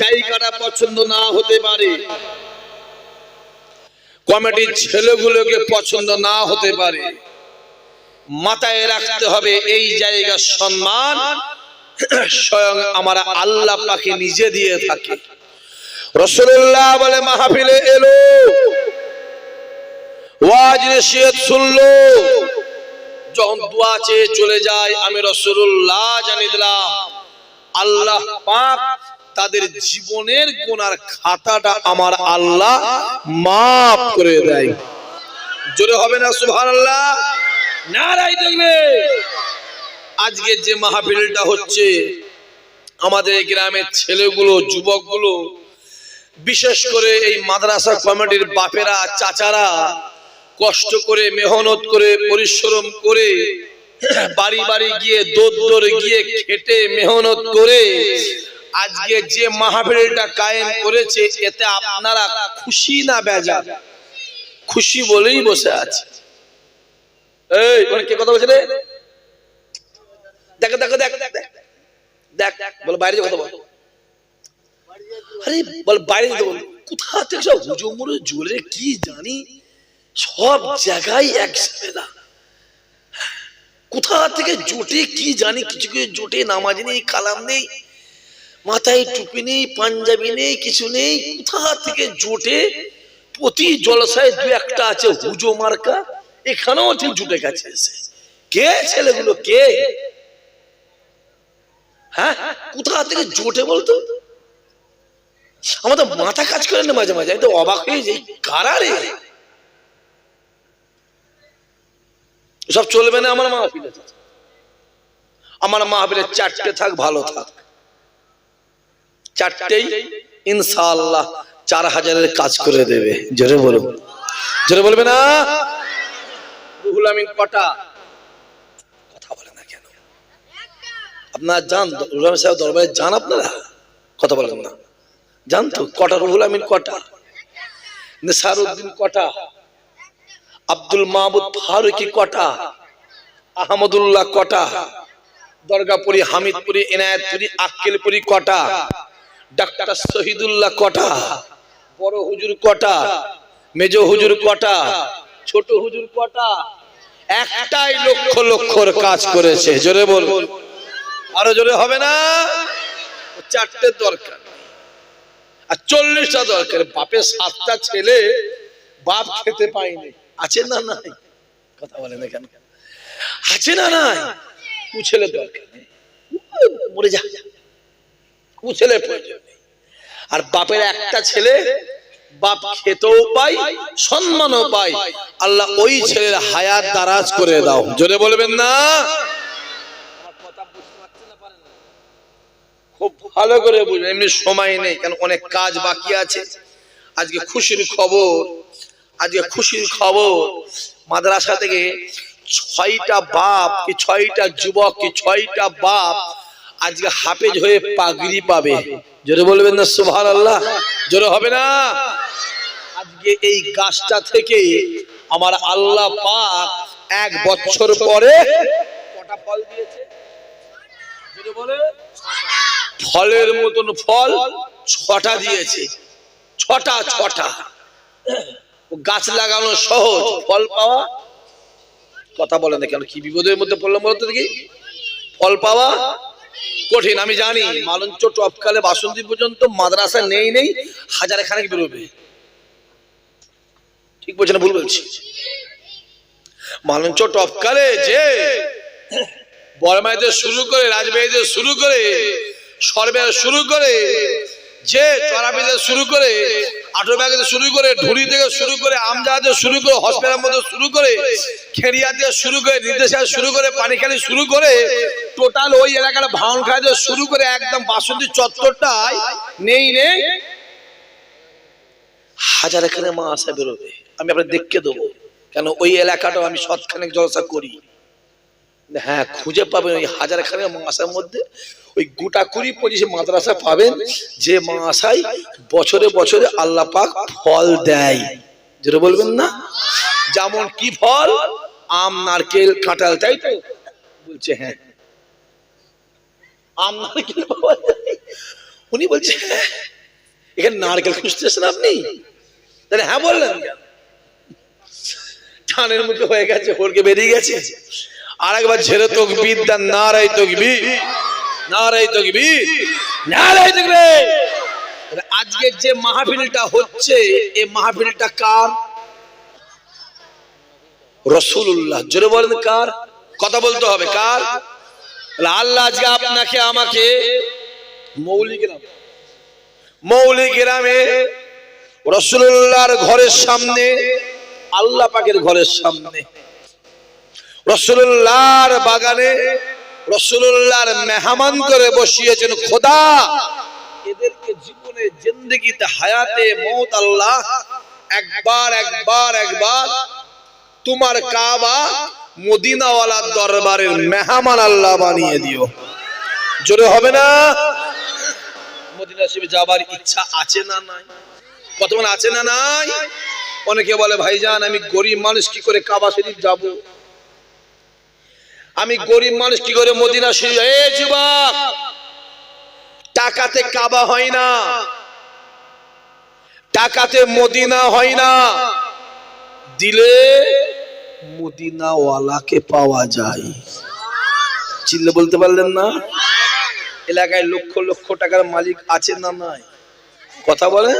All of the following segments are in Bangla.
জায়গাটা পছন্দ না হতে পারে, কমিটির ছেলেগুলোকে পছন্দ না হতে পারে, মাথায় রাখতে হবে এই জায়গার সম্মান স্বয়ং আমার আল্লাহ পাকে নিজে দিয়ে থাকে। রাসূলুল্লাহ বলে মাহফিলে এলো, ওয়াজ নসিহত শুনলো, যখন দোয়া চেয়ে চলে যায়, আমি রাসূলুল্লাহ জানিয়ে দিলাম আল্লাহ পাক তাদের জীবনের গুনার খাতাটা আমার আল্লাহ মাফ করে দেয়। জোরে হবে না সুবহানাল্লাহ? নারায়ে তাকবীর। আজকে যে মাহফিলটা হচ্ছে, আমাদের গ্রামের ছেলেগুলো, যুবকগুলো, বিশেষ করে এই মাদ্রাসা কমিটির বাপেরা, চাচারা কষ্ট করে, মেহনত করে, পরিশ্রম করে, বাড়ি বাড়ি গিয়ে, দৌড় গিয়ে, খেটে মেহনত করে আজকে যে মাহফিলটা কায়েম করেছে, এতে আপনারা খুশি না বেজার? খুশি বলেই বসে আছে। এই ওখানে কে কথা বলছে রে? দেখ দেখ দেখ দেখ, বল বাইরে কথা বল। আরে বল বাইরে যেতে বল। কোথা থেকে সব হুজুমুরে জোরে কি জানি, সব জায়গায় এক ঝামেলা। কোথা থেকে জোটে কি জানি, কিছু কিছু জোটে, নামাজ নেই, কালাম নেই, মাথায় টুপি নেই, পাঞ্জাবি নেই, কিছু নেই। কোথা থেকে জোটে? প্রতি জলসায় দু একটা আছে হুজো মার্কা, এখানেও ঠিক জুটে গেছে। কে ছেলেগুলো, কে? হ্যাঁ, কোথা থেকে জোটে বলতো? আমাদের মাথা কাজ করে না মাঝে মাঝে, আমি তো অবাক হয়ে যাই, কারা রে? সব চলবে না আমার মাহফিলে। আমার মাহফিলে চারটে থাক, ভালো থাক, চারটেই ইনশাআল্লাহ 4000-এর কাজ করে দেবে। জোরে বলুন, জোরে বলবে না? রুহুল আমিন কটা? কথা বলে না কেন? আপনারা জান রুহুল আমিন সাহেব দরবারে যান? আপনারা কথা বলেন না? জান তো কটা রুহুল আমিন কটা? নিসারউদ্দিন কটা? আব্দুল মাহমুদ ফারুকি কটা? আহমদুল্লাহ কটা? দরগাপুরি, হামিদপুরি, এনায়েতপুরি, আক্কেলপুরি কটা? ডাক্তার শহীদুল্লাহ কটা? বড় হুজুর কটা? মেজ হুজুর কটা? ছোট হুজুর কটা? একটাই লক্ষ লক্ষর কাজ করেছে। জোরে বল, আরো জোরে হবে না? চারটে দরকার আর 40টা দরকার। বাপের 7টা ছেলে, বাপ খেতে পায়নি, আছে না নাই? কথা বলে না কেন? আছে না নাই? ছেলে দরকার, মরে যা, ছেলে প্রয়োজন। আর বাপের একটা ছেলে, বাপ খেতেও পাই, সম্মানও পাই, আল্লাহ ওই ছেলের হায়াত দারাজ করে দাও। জোরে বলবেন না? খুব ভালো করে বুঝবেন, এমনি সময় নেই, কারণ অনেক কাজ বাকি আছে। আজকে খুশির খবর, আজকে খুশির খবর, মাদ্রাসা থেকে 6টা বাপ কি 6টা যুবক কি 6টা বাপ আজকে হাফেজ হয়ে পাগড়ি পাবে। জোরে বলবেন না সুবহানাল্লাহ? জোরে হবে না? আজকে এই গাছটা থেকে আমার আল্লাহ পাক 1 বছর পরে কটা ফল দিয়েছে? জোরে বলে, ফলের মতন ফল 6টা দিয়েছে। 6টা। গাছ লাগানো সহজ, ফল পাওয়া, কথা বলে না কেন? কি বিপদের মধ্যে পড়লাম বলতো দেখি? ফল পাওয়া কঠিন। আমি জানি মালঞ্চ টপকালে বাসন্তী পর্যন্ত মাদ্রাসা নেই 1000 খানেক বেরোবে। ঠিক বলছে না ভুল বলছি? মালঞ্চ টপকালে যে বড়মাইতে শুরু করে, রাজবাড়িতে শুরু করে, সরবে শুরু করে, যে চড়াবিতে শুরু করে, আটোবাগিতে শুরু করে, ঢুলি থেকে শুরু করে, আমজাহাতে শুরু করে, হসপিটালের মধ্যে শুরু করে, খেরিয়া দিয়ে শুরু করে, নির্দেশা শুরু করে, পানিখালি শুরু করে, টোটাল ওই এলাকার ভাঙন খাইতে শুরু করে একদম বাসন্তী চত্বরটায় নেই 1000 খানে মা আসা বেরোবে। আমি আপনার দেখকে দেবো, কেন ওই এলাকাটাও আমি সৎখানেক জলসা করি। হ্যাঁ, খুঁজে পাবেন ওই 1000 খানে মাসার মধ্যে ওই গোটা 20-25 মাদ্রাসা পাবেন, যে মাসায় বছরে বছরে আল্লাহ পাক ফল দেয়। যেটা বলবেন না? যেমন কি ফল? আম, নারকেল, কাঁঠাল, তাই তো বলছে? হ্যাঁ, আম নারকেল পাওয়া যায়। উনি বলছে এখানে নারকেল খুঁজতেছেন আপনি? তাহলে হ্যাঁ বললেন, টানের মুখে হয়ে গেছে, হলকে বেরিয়ে গেছে। আর একবার ঝেড়ে তকবীর দেন, নারাই তকবীর, নারাই তকবীর, নারাই তকবীর। আজকে যে মাহফিলটা হচ্ছে, এই মাহফিলটা কার? রাসূলুল্লাহ। জোরে বলেন কার? কথা বলতে হবে কার? আল্লাহ আজকে আপনাকে আমাকে মৌলি গ্রামে রাসূলুল্লাহর ঘরের সামনে, আল্লাহ পাকের ঘরের সামনে, রাসূলুল্লাহর বাগানে রাসূলুল্লাহর মেহমান করে বসিয়েছেন। খোদা এদেরকে জীবনে জিন্দেগিতে হায়াতে মওত আল্লাহ একবার তোমার কাবা মদিনাওয়ালার দরবারের মেহমান আল্লাহ বানিয়ে দিও। জোরে হবে না? মদিনা শরীফে যাবার ইচ্ছা আছে না নাই? কতক্ষণ আছে না নাই? অনেকে বলে ভাইজান আমি গরিব মানুষ কি করে কাবা শরীফ যাব, আমি গরিব মানুষ কি করে মদিনা শরীফ। এই যুবক, টাকাতে কাবা হয় না, টাকাতে মদিনা হয় না, দিলে মদিনাওয়ালাকে পাওয়া যায়। চিল্লে বলতে পারলেন না? এলাকায় লক্ষ লক্ষ টাকার মালিক আছে না নাই? কথা বলে,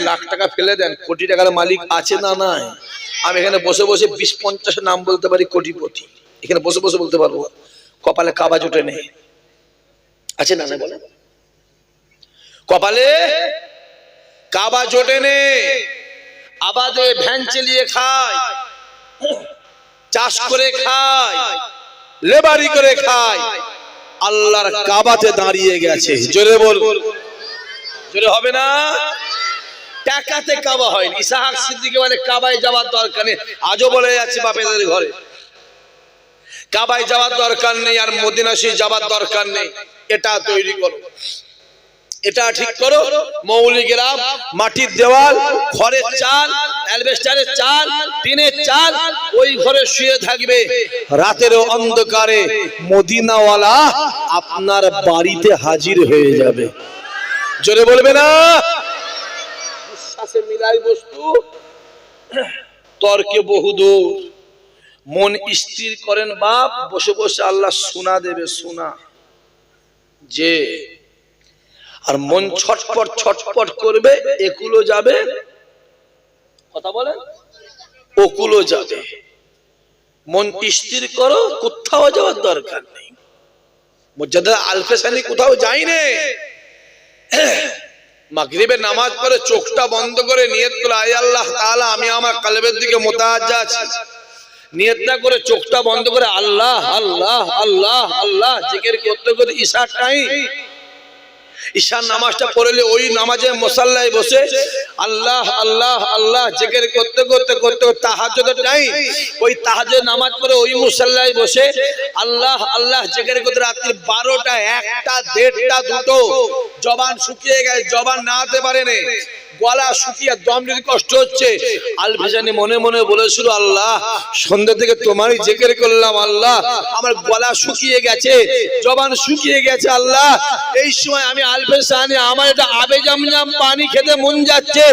লাখ টাকা ফেলে দেন, কোটি টাকার মালিক আছে না নাই? আমি এখানে বসে বসে 20-50 নাম বলতে পারি কোটিপতি, এখানে বসে বসে বলতে পারবো। কপালে কাবা জোটে নেই, আছে না? বলে কপালে কাবা জোটে নেই, আবাদে ভ্যান চালিয়ে খায়, চাষ করে খায়, লেবারি করে খায়, আল্লাহর কাবাতে দাঁড়িয়ে গেছে। জোরে বল, জোরে হবে না? টাকাতে কাবা হয়নি। ইসহাক সিদ্দিকী বলে কাবায় যাওয়ার দরকার নেই, আজও বলে যাচ্ছে বাপেদের ঘরে কাবায় যাওয়ার দরকার নেই আর মদিনা শরীফ যাওয়ার দরকার নেই। এটা তৈরি করো, এটা ঠিক করো। মৌলি গ্রাম, মাটির দেওয়াল, খড়ের চাল, অ্যালবেস্টারের চাল, টিনের চাল, ওই ঘরে শুয়ে থাকবে। রাতের অন্ধকারে মদিনাওয়ালা আপনার বাড়িতে হাজির হয়ে যাবে। জোরে বলবে না? বিশ্বাসে মিলাই বস্তু, তর্কে বহুদূর। মন স্থির করেন বাপ, বসে বসে আল্লাহ শোনা দেবে, শোনা যে। আর মন ছটপট ছটপট করবে, একুলো যাবে, কথা বলেন, ওকুলো যাবে। মন স্থির করো, কোথাও যাওয়ার দরকার নেই। মুজাদ্দিদ আল-ফেসানি কোথাও যায়নি। মাগরিবের নামাজ পড়ে চোখটা বন্ধ করে নিয়ত করে, আয় আল্লাহ তাআলা আমি আমার কলবের দিকে মুতাওয়াজ্জা আছি, নিয়তটা করে চোখটা বন্ধ করে আল্লাহ আল্লাহ আল্লাহ আল্লাহ জিকির করতে করতে ইশার টাইম, ঈশার নামাজটা পড়লে ওই নামাজে মুসাল্লায় বসে আল্লাহ আল্লাহ আল্লাহ জিকির করতে করতে করতে তাহাজ্জুদের টাইম, ওই তাহাজ্জুদের নামাজ পড়ে ওই মুসাল্লায় বসে আল্লাহ আল্লাহ জিকির করতে রাত্রি 12টা 1টা 1:30টা 2টো জবান শুকিয়ে গেছে, জবান নাতে পারে না, গলা শুকিয়ে দম যদি কষ্ট হচ্ছে, আল-ফেসানি মনে মনে বলেছিল আল্লাহ সন্ধ্যা থেকে তোমারই জিকির করলাম, আল্লাহ আমার গলা শুকিয়ে গেছে, জবান শুকিয়ে গেছে, আল্লাহ এই সময় আমি আল-ফেসানি আমার এটা আবে জামজাম পানি খেতে মন যাচ্ছে,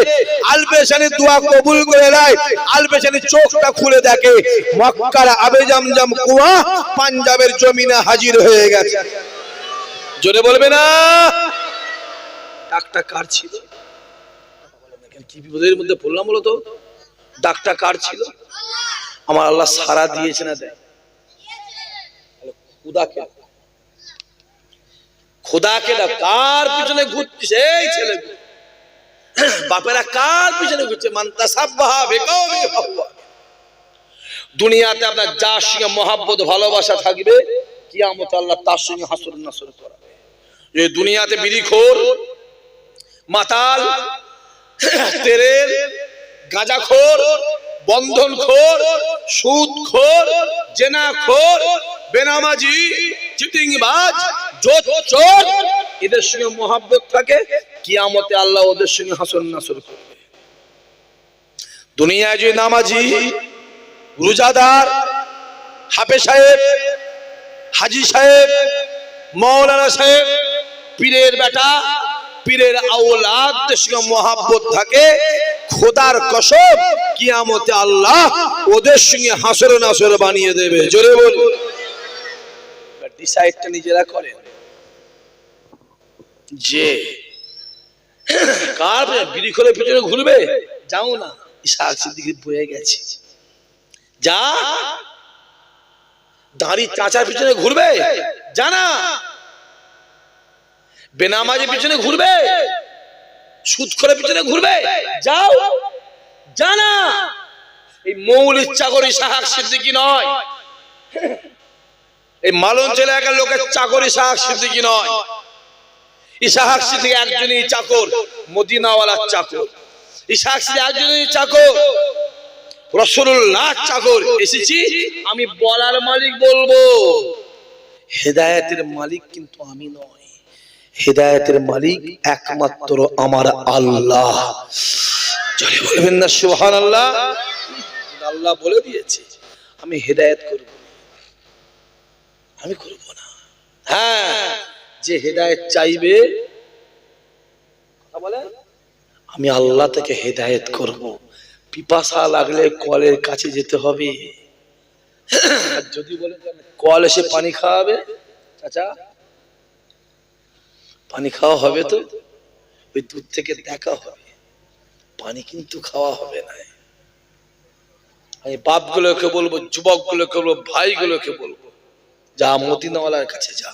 আল-ফেসানি দোয়া কবুল করে দেয়। আল-ফেসানি চোখটা খুলে দেখে মক্কার আবে জামজাম কুয়া পাঞ্জাবের জমিনে হাজির হয়ে গেছে। জোরে বলবে না? ডাকটা কার ছিল? কি বিপদের মধ্যে পড়লাম বলো তো? ডাকটা কার ছিল? আমার আল্লাহ সারা দিয়েছে না দেয়? খুদাকে, খোদাকে ডাক। কার পিছনে ঘুরছিস এই ছেলে? বাপেরা কার পিছনে ঘুরছে? মান তাসাব্বাহা বিকওমি ফাহুয়া। দুনিয়াতে আপনার যার সঙ্গে মহব্বত ভালোবাসা থাকবে, কিয়ামতে আল্লাহ তার সঙ্গে হাসর নাসর করাবে। এই দুনিয়াতে বিড়িখোর, মাতাল, তেরের, গাঁজাখোর, বন্ধনখোর, সুদখোর, জেনাখোর, বেনামাজি, চিটিংবাজ, জোচ্চোর, এদের সঙ্গে মহব্বত থাকে, কিয়ামতে আল্লাহ ওদের সঙ্গে হাসর নাসর করবে। দুনিয়ায় যে নামাজি, রোজাদার, হাফেজ সাহেব, হাজি সাহেব, মাওলানা সাহেব, পীরের বেটা, পীরের আওলাদদের সঙ্গে মহব্বত থাকে, খোদার কসম কিয়ামতে আল্লাহ ওদের সঙ্গে হাসর নাসর বানিয়ে দেবে। জোরে বল। ডিসাইডটা নিজেরা করেন যে কার বিড়ি খোলের পিছনে ঘুরবে, যাও না, ইসহাক সিদ্দিকী বয়ে গেছে। যা দাঁড়ি চাচার পিছনে ঘুরবে, জানা বেনামাজের পিছনে ঘুরবে, সুদখোরের পিছনে ঘুরবে, যাও জানা এই মৌলিক চাকর ইসহাক সিদ্দিকী নয়, এই মালঞ্চ এলাকার লোকের চাকর ইসহাক সিদ্দিকী নয়। ইসহাক সিদ্দিকী একজনই চাকর, মদিনাওয়ালার চাকর। ইসহাক সিদ্দিকী একজনই চাকর, রাসূলুল্লাহ চাকর। এসেছি আমি বলার মালিক বলবো, হেদায়েতের মালিক কিন্তু আমি নয়। হেদায়েতের মালিক একমাত্র আমার আল্লাহ। জোরে বলবেন না সুবহানাল্লাহ। আল্লাহ বলে দিয়েছে আমি হেদায়েত করব, আমি করব না। হ্যাঁ, যে হেদায়েত চাইবে বলে আমি আল্লাহ থেকে হেদায়েত করব। পিপাসা লাগলে কলের কাছে যেতে হবে। যদি বলে কল এসে পানি খাওয়াবে, চাচা পানি খাওয়া হবে তো ওই দূর থেকে দেখা হবে, পানি কিন্তু খাওয়া হবে না। আমি বাপগুলোকে বলবো, যুবকগুলোকে বলবো, ভাইগুলোকে বলবো, যা মদিনাওয়ালার কাছে যা।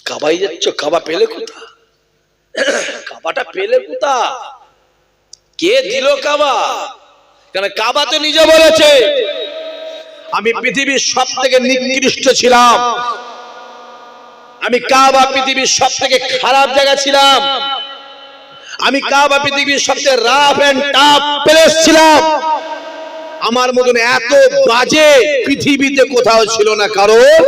কাবাই যাচ্ছ, কাবা পেলে কোথা? কাবাটা পেলে কোথা? কে দিল কাবা? কেন কাবা তো নিজে বলেছে আমি পৃথিবীর সব থেকে নিকৃষ্ট ছিলাম, আমি কাবা পৃথিবীর সব থেকে খারাপ জায়গা ছিলাম, আমি কাবা পৃথিবীর সবচেয়ে রাফ এন্ড টাফ প্লেস ছিলাম। আমার মতন এত বাজে পৃথিবীতে কোথাও ছিল না। কারণ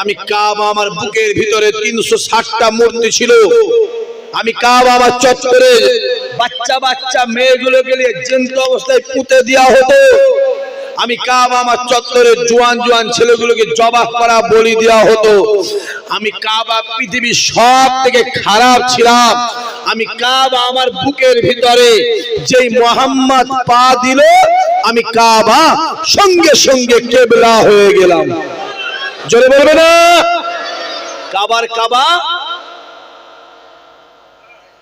আমি কাবা, আমার বুকের ভিতরে 360টা মূর্তি ছিল। আমি কাবা আমার চত্বরে বাচ্চা বাচ্চা মেয়েগুলোকে নিয়ে জ্যান্ত অবস্থায় পুঁতে দেওয়া হতো। আমি কাবা আমার চত্বরে জোয়ান জোয়ান ছেলেগুলোকে জবাহ করা বলি দেওয়া হতো। আমি কাবা পৃথিবীর সব থেকে খারাপ ছিলাম। আমি কাবা আমার বুকের ভিতরে যেই মুহাম্মদ পা দিল, আমি কাবা সঙ্গে সঙ্গে কেবলা হয়ে গেলাম। জোরে বলবে না? কাবার কাবা,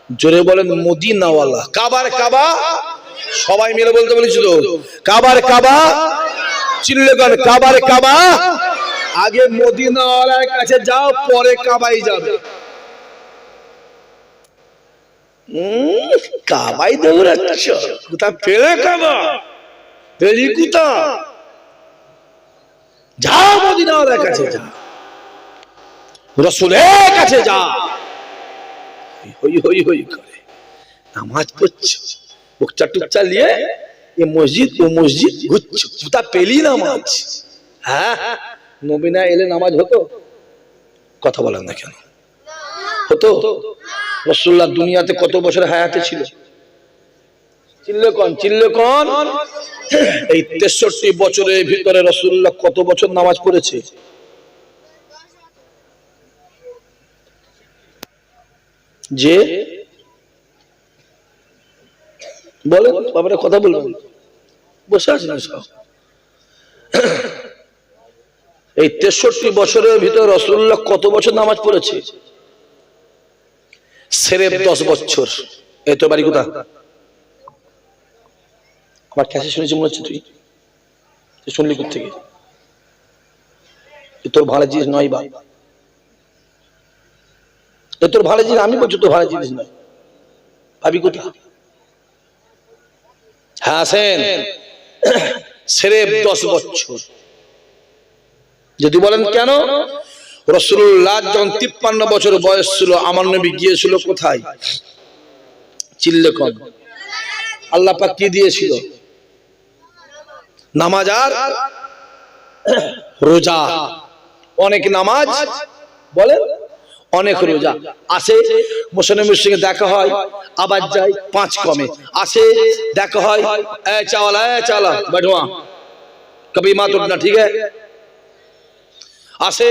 জোরে বলেন মদিনাওয়ালা। কাবার কাবা সবাই মিলে বলতে বলেছিল, কাবার কাবা চিল্লেগন, কাবার কাবা। আগে মদিনাওয়ালার কাছে যাও, পরে কাবাই যাবে। কাবাই দৌড়াচ্ছ, কোথা পেলে কাবা? পেলি কোথা? যাও মদিনাওয়ালার কাছে যা, রাসূলের কাছে যা। হই হই হই করে নামাজ পড়ছো, বুকচা টুকচা নিয়ে এ মসজিদ ও মসজিদ ঘুরছো, কোথা পেলি নামাজ? হ্যাঁ, নবী না এলে নামাজ হতো? কথা বলেন না কেন? হতো? রাসূলুল্লাহ দুনিয়াতে কত বছর হায়াতে ছিল? চিল্লে কোন, চিল্লে কোন। এই 63 বছরের ভিতরে রাসূলুল্লাহ কত বছর নামাজ পড়েছে? যে বলেন, বাবারা কথা বলবেন, বসে আছেন সব। এই 63 বছরের ভিতরে রাসূলুল্লাহ কত বছর নামাজ পড়েছে? সেরেফ 10 বছর। এই তো বাড়ি কোথা? আমার কাছে শুনেছি মনে হচ্ছে তুই শুনলি কোথেকে? তোর ভালো জিনিস নয় বা, তোর ভালো জিনিস আমি বলছি, তোর ভালো জিনিস নয়। ভাবি কোথা? হ্যাঁ আছেন। সেরেফ 10 বছর। যদি বলেন কেন? রাসূলুল্লাহ যখন 53 বছর বয়স ছিল, আমার নবী গিয়েছিল কোথায়? চিল্লে কোন। আল্লাহ পাক কি দিয়েছিল? নামাজ আর রোজা। অনেক নামাজ বলেন, অনেক রোজা। আসে মুসলমানের সঙ্গে দেখা হয়, আবার যায় 5 কমে। আসে দেখা হয়, এ চাওয়ালা, এ চাওয়ালা बैठवा कभी मत उठना, ठीक है। আসে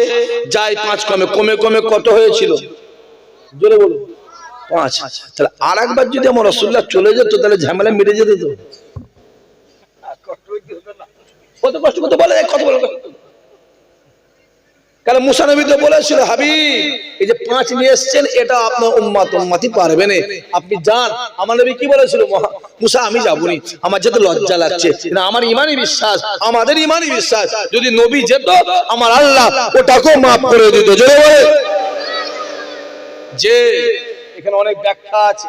যায় 5 কমে। কমে কমে কত হয়েছিল? জোরে বলুন 5। তাহলে আর একবার যদি আমার রাসূলুল্লাহ চলে যেত তাহলে ঝামেলা মিটে যেত তো। কত কষ্ট করতে বলে কত বলে, কারণ মুসা নবী তো বলেছিল হাবিব এই যে 5 নিয়ে এসেছেন এটা আপনার উম্মতি পারবে না, আপনি যান। আমার নবী কি বলেছিল, মুসা আমি যাবনি, আমার যেতে লজ্জা লাগছে, না আমার ইমানি বিশ্বাস, আমাদের ইমানি বিশ্বাস যদি নবী যেত আমার আল্লাহ ওটাকেও মাফ করে দিত। জোরে বলে যে এখানে অনেক ব্যাখ্যা আছে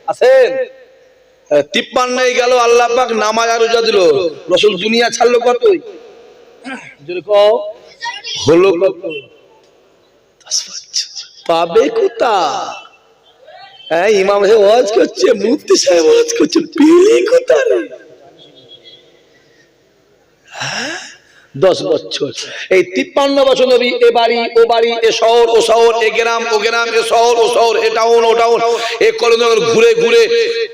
আছেন। 53 গেল আল্লাহ পাক নামাজ আর রোজা দিল, রাসূল দুনিয়া ছাড়লো কতই, জোরে কও হলো কত, পাবে কোথা? হ্যাঁ ইমাম সাহেব ওয়াজ করছে, মুফতি সাহেব ওয়াজ করছে, পেলে কোথা রে? 10 বছর এই 53 বছর নবী এ বাড়ি ও বাড়ি, এ শহর ও শহর, এ গ্রাম ও গ্রাম, এ শহর ও শহর, এ টাউন ও টাউন, এ কলোনি ঘুরে ঘুরে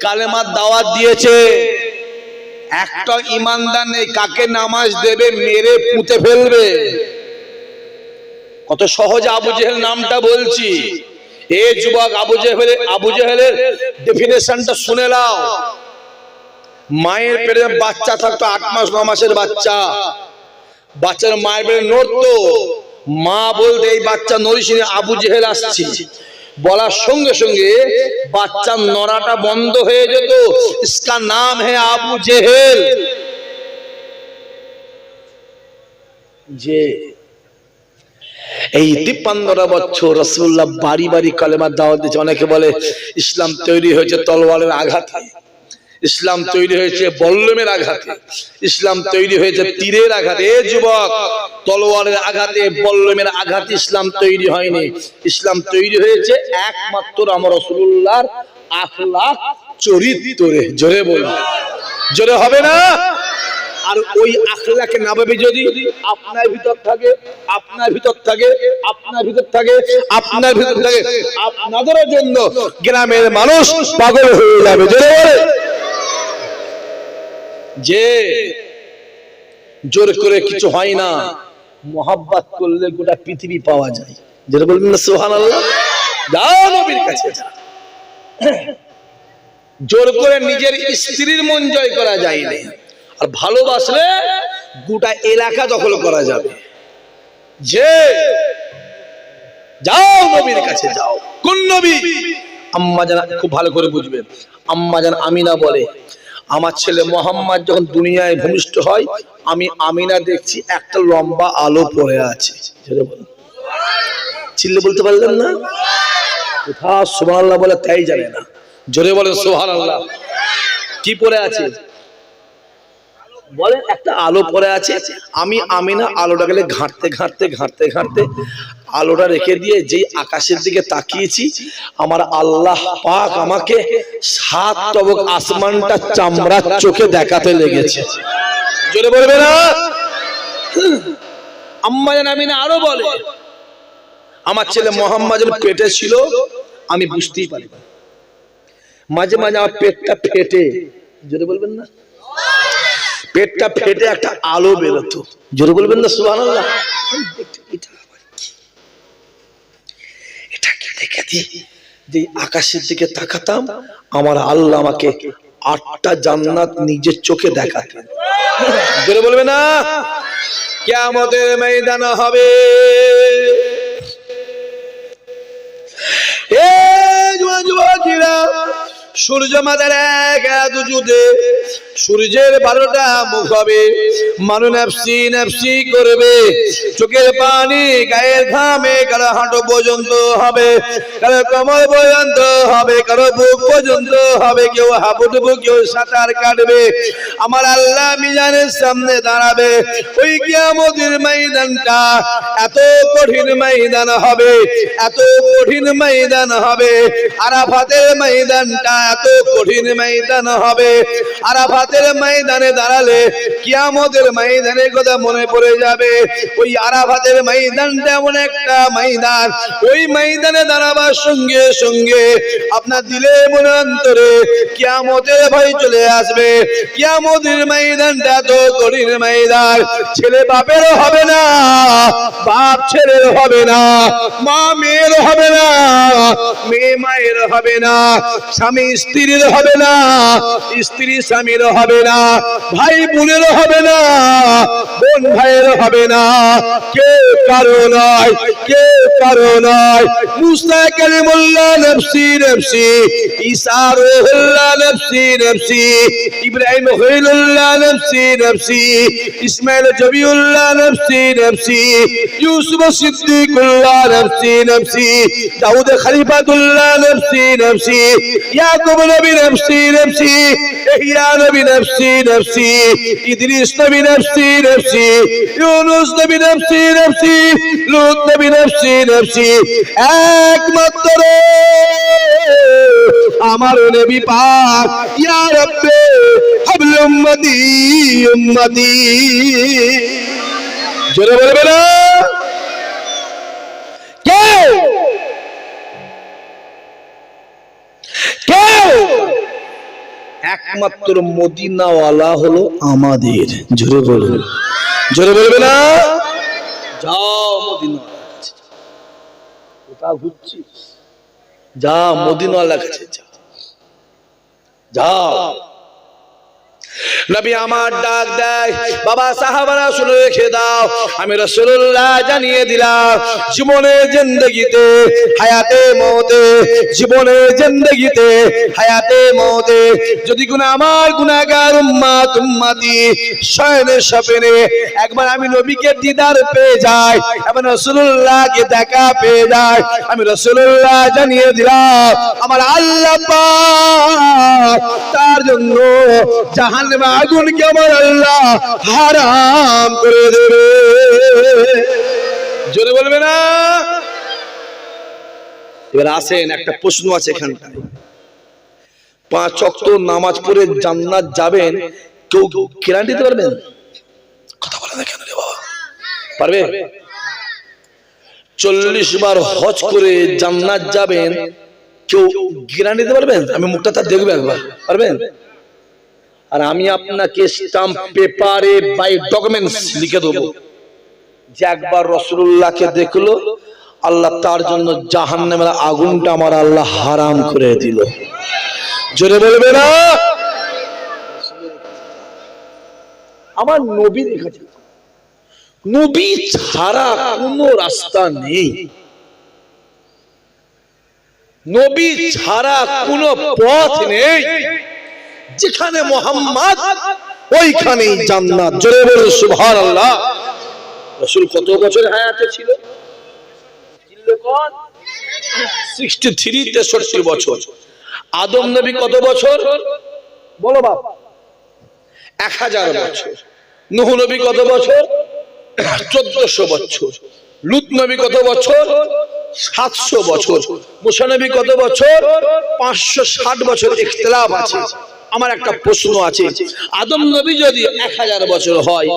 কালেমার দাওয়াত দিয়েছে। একটা ইমানদার নেই, কাকে নামাজ দেবে মেরে পুঁতে ফেলবে। কত সহজে আবু জেহেল নামটা বলছি। এ যুবক আবু জেহেলের ডেফিনেশনটা শুনে নাও। মায়ের পেটে বাচ্চা থাকতো 8 মাস 9 মাসের বাচ্চা, বাচ্চার মায়ের পেটে নড়তো, মা বলতে এই বাচ্চা নড়িসনি আবু জেহেল আসছে, বলার সঙ্গে সঙ্গে বাচ্চার নড়াটা বন্ধ হয়ে যেত। इसका नाम है আবু জেহেল। যে এই 53 বছর রাসূলুল্লাহ বাড়ি বাড়ি কালেমার দাওয়াত দিয়েছে। অনেকে বলে ইসলাম তৈরি হয়েছে তলোয়ারের আঘাতে, ইসলাম তৈরি হয়েছে বল্লমের আঘাতে, ইসলাম তৈরি হয়েছে তীরের আঘাতে। এ যুবক, তলোয়ারের আঘাতে বল্লমের আঘাতে ইসলাম তৈরি হয়নি। ইসলাম তৈরি হয়েছে একমাত্র আমার রাসূলুল্লাহর আখলাক চরিত্রে। জোরে বলুন, জোরে হবে না? আর ওই আখলাকে নাবাবি যদি আপনার ভিতর থাকে, আপনার ভিতর থাকে, আপনার ভিতর থাকে, আপনার ভিতর থাকে, আপনাদের জন্য গ্রামের মানুষ পাগল হয়ে যাবে। জোরে বলে যে জোর করে কিছু হয় না, মোহাব্বত করলে গোটা পৃথিবী পাওয়া যায়। যেটা বলবেন না সুবহানাল্লাহ, যাও নবীর কাছে যা। জোর করে নিজের স্ত্রীর মন জয় করা যায় না, আর ভালোবাসলে গোটা এলাকা দখল করা যাবে। যে যাও নবীর কাছে যাও। কোন নবী? আম্মা জান খুব ভালো করে বুঝবেন। আম্মা জান আমিনা বলে আমার ছেলে মোহাম্মদ যখন দুনিয়ায় ভূমিষ্ঠ হয় আমি আমিনা দেখছি একটা লম্বা আলো পড়ে আছে। চিল্লে বলতে পারলেন না? কোথা সুবহানাল্লাহ বলে তাই জানে না। জোরে বলেন সুবহানাল্লাহ। কি পড়ে আছে বলেন? একটা আলো পড়ে আছে। আমি আমিনা আলোটা গেলে ঘাঁটতে ঘাঁটতে ঘাঁটতে ঘাঁটতে আলোটা রেখে দিয়ে যেই আকাশের দিকে তাকিয়েছি আমার আল্লাহ পাক আমাকে 7 তবক আসমানটা চামড়ার চোখে দেখাতে লেগেছে। জোরে বলবে না? আম্মা জান আমিনা আরো বলে আমার ছেলে মোহাম্মদ পেটে ছিল আমি বুঝতেই পারি না, মাঝে মাঝে আমার পেটটা ফেটে, জোরে বলবেন না, পেটটা ফেটে একটা আলো বেরোতো। জোরে বলবেন না সুবহানাল্লাহ। এটাকে দেখে যে আকাশের দিকে তাকাতাম আমার আল্লাহ আমাকে 8টা জান্নাত নিজের চোখে দেখাতেন। জোরে বলবে না? কিয়ামতের ময়দান হবে, এ যুবকেরা সূর্য মাথার এক উঁচুতে, সূর্যের 12টা মুখ হবে, মানুষ নাফসি নাফসি করবে, চোখের পানি গায়ের ঘামে কারো হাঁটু পর্যন্ত হবে, কারো কোমর পর্যন্ত হবে, কারো বুক পর্যন্ত হবে, কেউ হাবুডুবু, কেউ সাঁতার কাটবে। আমার আল্লাহ মিজানের সামনে দাঁড়াবে। ওই কিয়ামতের ময়দানটা এত কঠিন ময়দান হবে, এত কঠিন ময়দান হবে। আরাফাতের ময়দানটা এত কঠিন ময়দান হবে। আরাফাতের আরাফাতের ময়দানে দাঁড়ালে কিয়ামতের ময়দানের কথা মনে পড়ে যাবে। ওই আরাফাতের ময়দানটা এমন একটা ময়দান, ওই ময়দানে দাঁড়াবার সঙ্গে সঙ্গে আপনার দিলে মনে অন্তরে কিয়ামতের ভয় চলে আসবে। কিয়ামতের ময়দানটা তো কঠিন ময়দান, ছেলে বাপের হবে না, বাপ ছেলের হবে না, মা মেয়ের হবে না, মেয়ে মায়ের হবে না, স্বামী স্ত্রীর হবে না, স্ত্রী স্বামীর হবে না, ভাই বোনের হবে না, বোন ভাইয়ের হবে না, কে কারো নয়, কে কারো নয়। মুসা কালিমুল্লাহ নফসি নফসি, ঈসা রূহুল্লাহ নফসি নফসি, ইব্রাহিম খলিলুল্লাহ নফসি নফসি, ইসমাইল জবিউল্লাহ নফসি নফসি, ইউসুফ সিদ্দিকুল্লাহ নফসি নফসি, দাউদ খলিফাতুল্লাহ নফসি নফসি, ইয়াকুব নবী নফসি নফসি, ইহইয়া নবী নফসি নফসি, ইদ্রিস নবী নফসি নফসি, ইউনুস নবী নফসি নফসি, লূত নবী নফসি নফসি। একমাত্র আমার নবী পাক ইয়া রাব্বি হাবল উম্মতি উম্মতি, জোরে বলবে না কেউ কেউ? একমাত্র মদিনাওয়ালা হলো আমাদের। জোরে বলবে, জোরে বলবে না? যাও মদিনা, কোথাও ঘুরছিস, যা মদিনাওয়ালা কাছে যাও। নবী আমার ডাক দেয়, বাবা সাহাবারা শুনে রেখে দাও, আমি রাসূলুল্লাহ জানিয়ে দিলাম, জীবনের জিন্দেগিতে হায়াতে মওতে, জীবনের জিন্দেগিতে হায়াতে মওতে যদি কোন আমার গুনাহগার উম্মত উম্মতি শয়নে স্বপ্নে একবার আমি নবীকে দিদার পেয়ে যাই, এবং রাসূলুল্লাহকে দেখা পেয়ে যাই, আমি রাসূলুল্লাহ জানিয়ে দিলাম আমার আল্লাহ পাক তার জন্য জাহান্নামের আগুনকে আমার আল্লাহ হারাম করে দেবে। জোরে বলবে না? এবার আসেন, একটা প্রশ্ন আছে এখানটায়। 5 ওয়াক্ত নামাজ পড়ে জান্নাত যাবেন, কেউ গ্যারান্টি দিতে পারবেন? কথা বলে না কেন রে বাবা? পারবে? 40 বার হজ করে জান্নাত যাবেন, কেউ গ্যারান্টি দিতে পারবেন? আমি মুখটা তার দেখবো একবার, পারবেন? আর আমি আপনাকে স্টাম্প পেপারে বাই ডকুমেন্টস লিখে দেবো যে একবার রাসূলুল্লাহকে দেখলো, আল্লাহ তার জন্য জাহান্নামের আগুনটা আমার আল্লাহ হারাম করে দিল। জোরে বলবে না? আমার নবী দেখেছে, নবী ছাড়া কোনো রাস্তা নেই, নবী ছাড়া কোনো পথ নেই, যেখানে মুহাম্মদ ওইখানেই জান্নাত। জোরে বলুন সুবহানাল্লাহ। রাসূল কত বছর হায়াতে ছিল? 63 63 বছর। আদম নবী কত বছর? বলো বাপ। 1000 বছর। নূহ নবী কত বছর? 1400 বছর। লূত নবী কত বছর? 700 বছর। মুসা নবী কত বছর? 560 বছর। ইখতিলাফ আছে। আমার একটা প্রশ্ন আছে, আদম নবী যদি 1000 বছর হয়,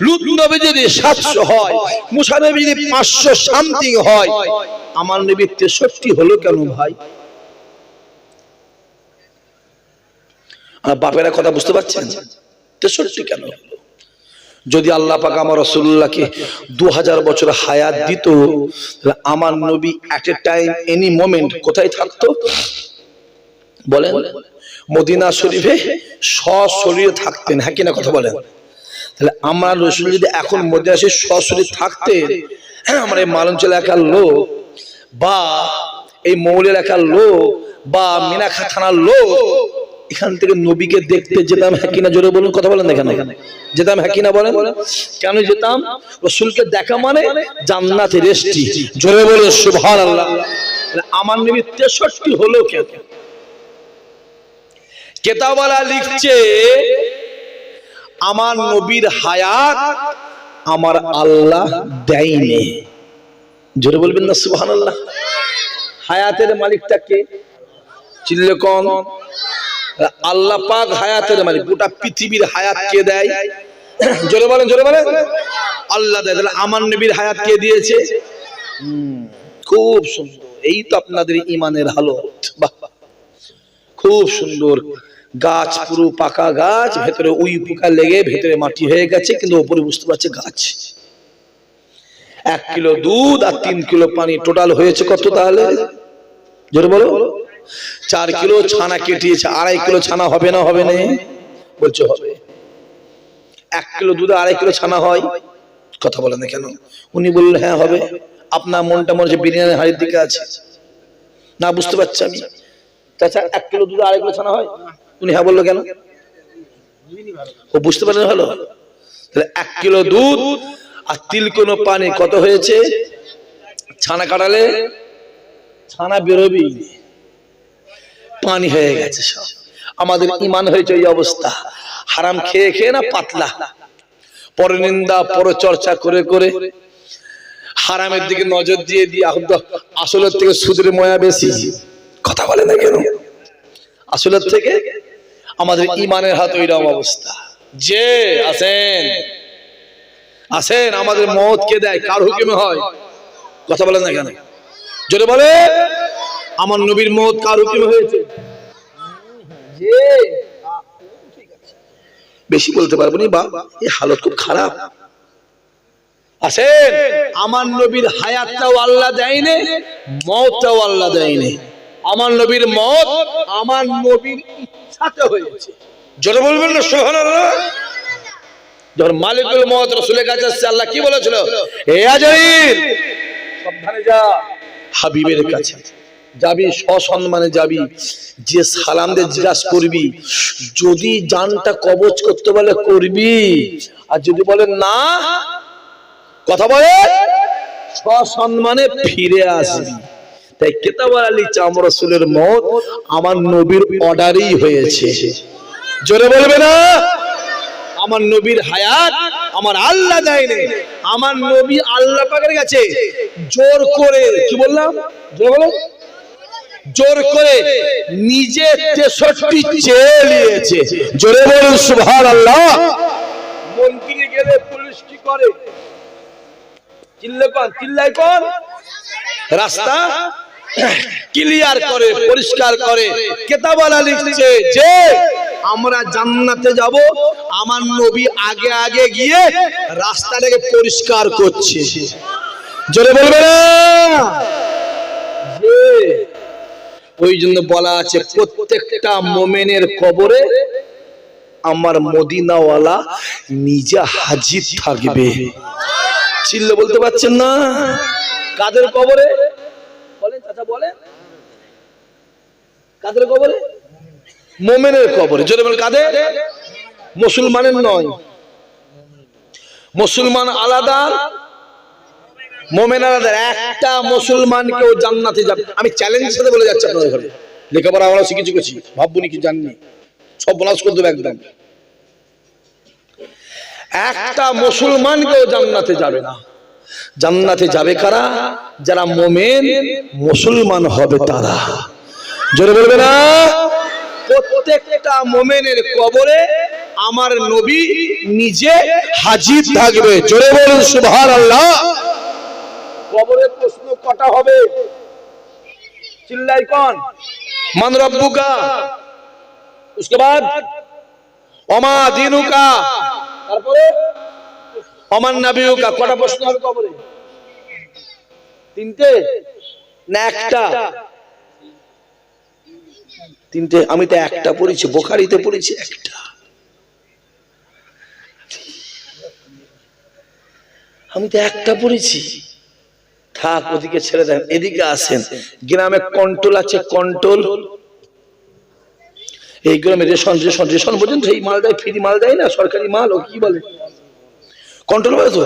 লূত নবী যদি 700 হয়, মুসা নবী যদি 500 সামথিং হয়, আমার নবী 63 হলো কেন ভাই? আর বাপেরা কথা বুঝতে পারছেন? 63 কেন হলো? যদি আল্লাহ পাক আমার রাসূলুল্লাহকে 2000 বছর হায়াত দিত, তাহলে আমার নবী এট এ টাইম এনি মোমেন্ট কোথায় থাকতো বলেন? মদিনা শরীফে সশরীরে থাকতেন, হ্যাঁ কিনা কথা বলেন? তাহলে আমার রাসূল যদি এখন মদিনা শরীফে সশরীরে থাকতেন, হ্যাঁ আমার এই মালঞ্চল এলাকার লোক বা এই মৌল এলাকার লোক বা মিনাখা থানার লোক এখান থেকে নবীকে দেখতে যেতাম, হ্যাঁ কিনা জোরে বলুন, কথা বলেন এখানে যেতাম, হ্যাঁ কিনা বলেন? কেন যেতাম? রাসূলকে দেখা মানে জান্নাতে রেস্টি। জোরে বলুন সুবহানাল্লাহ। আমার নবী 63 হলো কেন? কেতাবওয়ালা লিখছে আমার নবীর হায়াত আমার আল্লাহ দেয়নি। জোরে বলবেন না সুবহানাল্লাহ। হায়াতের মালিকটা কে? চিল্লে কোন? আল্লাহ পাক হায়াতের মালিক, গোটা পৃথিবীর হায়াত কে দেয়? জোরে বলেন, জোরে বলেন। আল্লাহ দেয়। তাহলে আমার নবীর হায়াত কে দিয়েছে? খুব সুন্দর। এই তো আপনাদের ইমানের হালত। বাহ, খুব সুন্দর। গাছ পুরো পাকা গাছ, ভেতরে উই পোকা লেগে ভেতরে মাটি হয়ে গেছে, কিন্তু উপরে বুঝতে পারছে গাছ। 1 কিলো দুধ আর 3 কিলো পানি, টোটাল হয়েছে কত তাহলে? জোরে বলো। 4 কিলো ছানা কেটিয়েছে। 2.5 কিলো ছানা হবে না? হবে না? বলছে হবে। 1 কিলো দুধে 2.5 কিলো ছানা হয়? কথা বলেন না কেন? উনি বললেন হ্যাঁ হবে। আপনার মনটা মনে হচ্ছে বিরিয়ানির হাড়ির দিকে আছে। না, বুঝতে পারছি আমি। তাছাড়া 1 কিলো দুধে 2.5 কিলো ছানা হয়? উনি হ্যাঁ বললো কেন? ও বুঝতে পারলেন ভালো। তাহলে 1 কিলো দুধ আর 3 কিলো পানি কত হয়েছে? ছানা কাটালে ছানা বেরোবেই, পানি হয়ে গেছে সব। আমাদের ইমান হয়েছে ওই অবস্থা। হারাম খেয়ে খেয়ে না পাতলা, পরনিন্দা পরচর্চা করে করে হারামের দিকে নজর দিয়ে দিয়ে আসলের থেকে সুদের ময়া বেশি। কথা বলে না কেন? আসলের থেকে আমাদের ইমানের হাত ওইরকম অবস্থা। যে আসেন আসেন, আমাদের মত কে দেয়? কার হুকুমে হয়? কথা বলেন না কেন? জোরে বলে। আমার নবীর মত কার হুকুমে হয়েছে? বেশি বলতে পারবো না, বা এই হালত খুব খারাপ। আসেন, আমার নবীর হায়াতটাও আল্লাহ দেয়নি, মওতটাও আল্লাহ দেয়নি। আমার নবীর মত আমার নবীর ইচ্ছাতে হয়েছে। জোরে বলবেন না সুবহানাল্লাহ। যখন মালিকুল মওত রাসূলের কাছে আসছে, আল্লাহ কি বলেছিল? হে আজরাইল, সাবধানে যা, হাবিবের কাছে যাবি, সসম্মানে যাবি, যে সালাম দিয়ে জিজ্ঞাসা করবি, যদি জানটা কবজ করতে বলে করবি, আর যদি বলে না, কথা বলে সসম্মানে ফিরে আসবি। তাই কিতাব আলী চাম রাসূলের মওত আমার নবীর অর্ডারই হয়েছে। জোরে বলবে না। আমার নবীর হায়াত আমার আল্লাহ দেয়নি, আমার নবী আল্লাহ পাকের কাছে জোর করে, কি বললাম? জোরে বলো। জোর করে নিজে 63 চেয়ে নিয়েছে। জোরে বলুন সুবহানাল্লাহ। মন্ত্রী গেলে পুলিশ কি করে? চিল্লায় কোন? রাস্তা ক্লিয়ার করে, পরিষ্কার করে। কিতাবওয়ালা লিখছে যে আমরা জান্নাতে যাব, আমার নবী আগে আগে গিয়ে রাস্তাটাকে পরিষ্কার করছে। জোরে বলবে না। যে ওই জন্য বলা আছে, প্রত্যেকটা মুমিনের কবরে আমার মদিনাওয়ালা নিজে হাজির থাকবে। চিল্লে বলতে পারছেন না? কাদের কবরে বলেন চাচা, বলেন কাদের কবরে? মুমিনের কবরে। জোরে বলেন কাদের? মুসলমানের নয়। মুসলমান আলাদা, মুমিন আলাদা। একটা মুসলমান কেউ জান্নাতে যাবে, আমি চ্যালেঞ্জের সাথে বলে যাচ্ছি আপনাদের ঘরে। লেখাপড়া আমরা শিখেছি, কিছু ভাববুনি কি জাননি, সব বলাস করে দেবো একদম। একটা মুসলমান কেউ জান্নাতে যাবে না। জান্নাতে যাবে কারা? যারা মুমিন মুসলমান হবে তারা। জোরে বলবে না। প্রত্যেকটা মুমিনের কবরে আমার নবী নিজে হাজির থাকবে। জোরে বলুন সুবহানাল্লাহ। কবরে প্রশ্ন কটা হবে? চিল্লাই কোন? মান রব্বুকা, उसके बाद ওমা দিনুকা, তারপরে ওমান নবিয়ুকা। কটা প্রশ্ন হবে কবরে? 3টে না একটা? 3টে। আমি তো একটা পড়েছি, বুখারীতে পড়েছি একটা। আমি তো একটা পড়েছি। থাক, ওদিকে ছেড়ে দেন, এদিকে আসেন। গ্রামে কন্ট্রোল আছে, কন্ট্রোল। এই গ্রামে রেশন রেশন রেশন বোঝেন, সেই মাল দেয়, ফ্রি মাল দেয় না, সরকারি মাল। ও কি বলে? কন্ট্রোল বলে তো।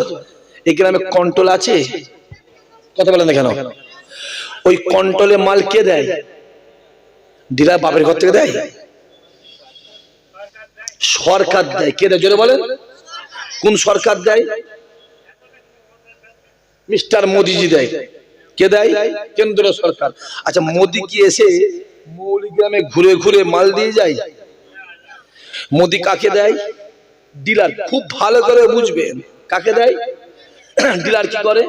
এই গ্রামে কন্ট্রোল আছে। কথা বলেন না কেন? ওই কন্ট্রোলে মাল কে দেয়? ডিলার বাপের ঘর থেকে দেয়? সরকার দেয়। কে দেয়? জোরে বলেন। কোন সরকার দেয়? মিস্টার মোদিজি দেয়। কে দেয়? কেন্দ্র সরকার। আচ্ছা, মোদি কি এসে মৌলিগ্রামে ঘুরে ঘুরে মাল দিয়ে যায়? মোদি কাকে দেয়? ডিলার। খুব ভালো করে বুঝবেন কাকে দেয়। ডিলার কি করে?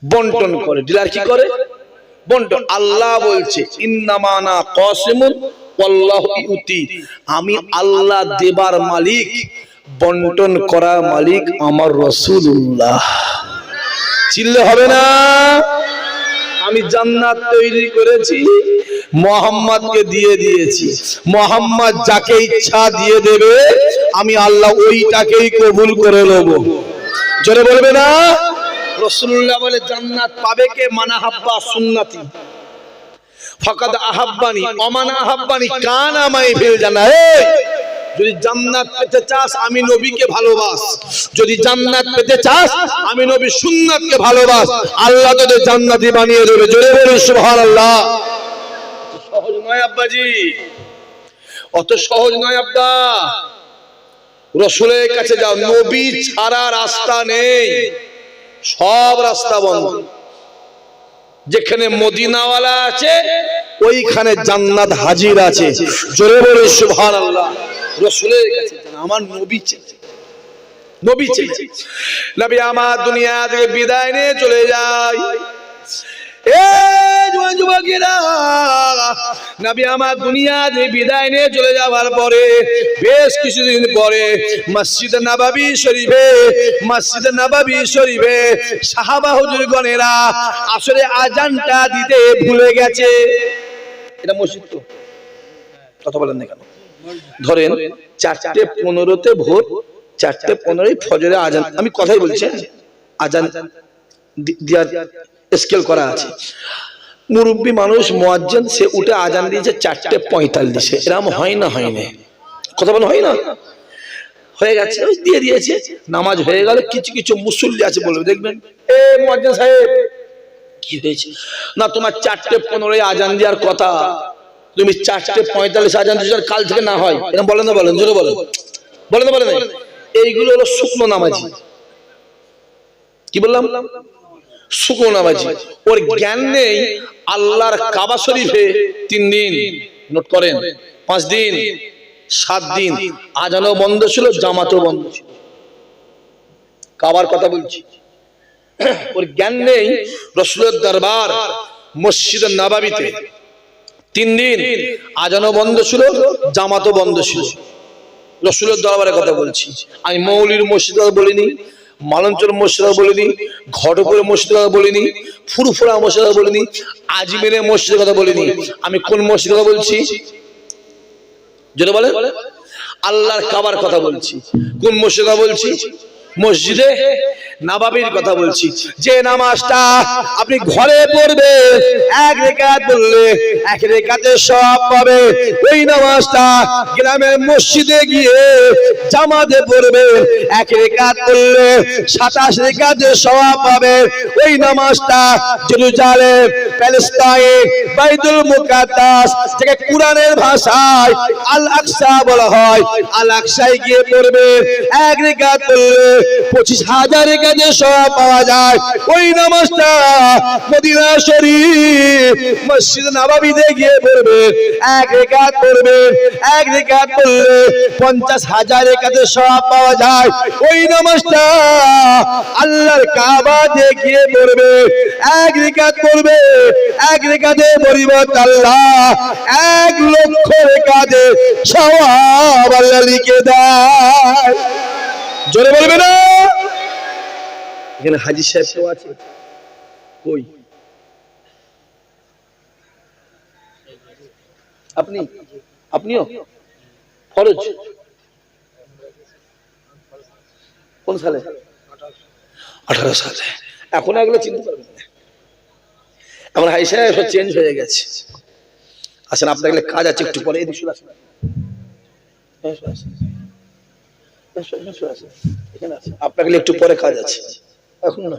বন্টন করে। ডিলার কি করে? বন্টন। আল্লাহ বলছে ইন্নামা আনা কাসিমুন ওয়াল্লাহু ইউতি, আমি আল্লাহ দেবার মালিক, বন্টন করার মালিক আমার রাসূলুল্লাহ। চিল্লে হবে না? আমি জান্নাত তৈরি করেছি, মুহাম্মদকে দিয়ে দিয়েছি। মুহাম্মদ যাকে ইচ্ছা দিয়ে দেবে, আমি আল্লাহ ওইটাকেই কবুল করে নেব। জোরে বলবে না? রাসূলুল্লাহ বলে জান্নাত পাবে কে? মান আহাব্বা সুন্নতি ফাকাদ আহাব্বানি ওয়া মান আহাব্বানি কানা মাই ফিল জান্নাহ। যদি জান্নাত পেতে চাস আমি নবীকে ভালোবাস, যদি জান্নাত পেতে চাস আমি নবীর সুন্নাতকে ভালোবাস, আল্লাহ তোদের জান্নাতি বানিয়ে দেবে। জোরে বলুন সুবহানাল্লাহ। সহজ নয় আব্বাজি, অত সহজ নয় আব্বা। রাসূলের কাছে যাও, নবী ছাড়া রাস্তা নেই, সব রাস্তা বন্ধ। যেখানে মদিনাওয়ালা আছে ওইখানে জান্নাত হাজির আছে। জোরে বলুন সুবহানাল্লাহ। রাসূলের কাছে যান, আমার নবী চেয়ে, নবী চেয়ে। নবী আমার দুনিয়া থেকে বিদায় নিয়ে চলে যায়। যুবকেরা, নবী আমার দুনিয়া থেকে বিদায় নিয়ে চলে যাওয়ার পরে বেশ কিছুদিন পরে মসজিদে নববী শরীফে সাহাবা হুজুরগণেরা আসলে আজানটা দিতে ভুলে গেছে। এটা মসজিদ তো, কথা বলেন না কেন? ধরেন 4:15 ভোর, 4:15 ফজরে আজান। আমি কথাই বলছি, আজান দেওয়ার স্কেল করা আছে। মুরব্বী মানুষ মুয়াজ্জিন, সে উঠে আজান দিয়েছে 4:45। এরকম হয় না? হয় না? কথা বলেন হয় না? হয়ে গেছে, দিয়ে দিয়েছে, নামাজ হয়ে গেল। কিছু কিছু মুসল্লি আছে বলবে, দেখবেন এ মুয়াজ্জিন সাহেব কি হয়েছে? না, তোমার 4:15 আজান দেওয়ার কথা, তুমি 4:45 আজান দিয়েছো, কাল থেকে না হয়। এরকম বলেন না? বলেন, জোরে বলেন, বলেন না? বলেন। এইগুলো হলো শুকনো নামাজি। কি বললাম? শুকনো নামাজি। ওর জ্ঞান নেই আল্লাহর কাবা শরীফে 3 দিন, নোট করেন, 5 দিন, 7 দিন আজানও বন্ধ ছিল, জামাতও বন্ধ ছিল। কাবার কথা বলছি। ওর জ্ঞান নেই রাসূলের দরবার মসজিদে নববীতে 3 দিন আজানও বন্ধ ছিল, জামাতও বন্ধ ছিল। রাসূলের দরবারের কথা বলছি। আমি মৌলির মসজিদ বলিনি, মালঞ্চল মসজিদ বলিনি, ঘটপুরের মসজিদ কথা বলিনি, ফুরফুরা মসজিদ কথা বলিনি, আজমিরের মসজিদের কথা বলিনি। আমি কোন মসজিদের কথা বলছি? যেটা বলে আল্লাহর কাবার কথা বলছি। কোন মসজিদ কথা বলছি? মসজিদে নববীর কথা বলছি। যে নামাজটা আপনি ঘরে পড়বেন, 1 রাকাত পড়লে 1 রাকাতে সওয়াব পাবে, ওই নামাজটা গ্রামের মসজিদে গিয়ে জামাতে পড়বেন, 1 রাকাত পড়লে 27 রাকাতে সওয়াব পাবে। ওই নামাজটা জেরুজালেম, প্যালেস্টাইন, বাইতুল মুকাদ্দাস থেকে কুরআনের ভাষায় আল আকসা বলা হয়, আল আকসায় গিয়ে পড়বেন, 1 রাকাত পড়লে 25,000 রাকাতে সওয়াব পাওয়া যায়। ওই নামাজটা মদিনা শরীফ মসজিদ নববীতে গিয়ে পড়বেন, 1 রাকাত পড়বেন, 1 রাকাত পড়লে 50,000 রাকাতে সওয়াব পাওয়া যায়। ওই নামাজটা আল্লাহর কাবাতে গিয়ে পড়বে, 1 রাকাত পড়বে, 1 রাকাতে পরিবর্তে আল্লাহ 1 লক্ষ রাকাতে সওয়াব আল্লাহ লিখে দেয়। জোরে বলবে না? এখানে হাজী সাহেব কেউ আছে? কই? আপনিও ফরজ কোন সালে? 18 সালে। এখন এগুলো চিনতে পারবেন না, এখন হাজী সাহেব সব চেঞ্জ হয়ে গেছে। আসেন, আপনাদের কাজ আছে, একটু পরে এদিকে চলে আসেন। আপনাকে একটু পরে কাজ আছে, এখন না।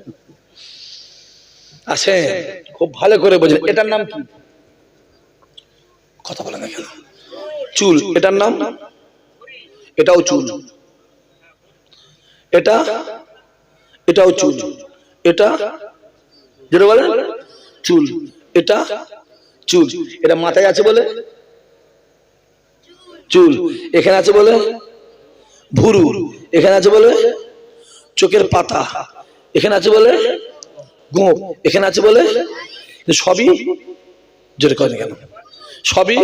আসেন, খুব ভালো করে বোঝেন। এটার নাম কি? কথা বলে না কেন? চুল। এটার নাম? এটাও চুল, এটাও চুল, এটা যেটা বলে চুল, এটা চুল। এটা মাথায় আছে বলে চুল, এখানে আছে বলে ভুরু, এখানে আছে বলে চোখের পাতা, এখানে আছে বলে গোঁপ, এখানে আছে বলে সবই জোরে করেন কেন, সবই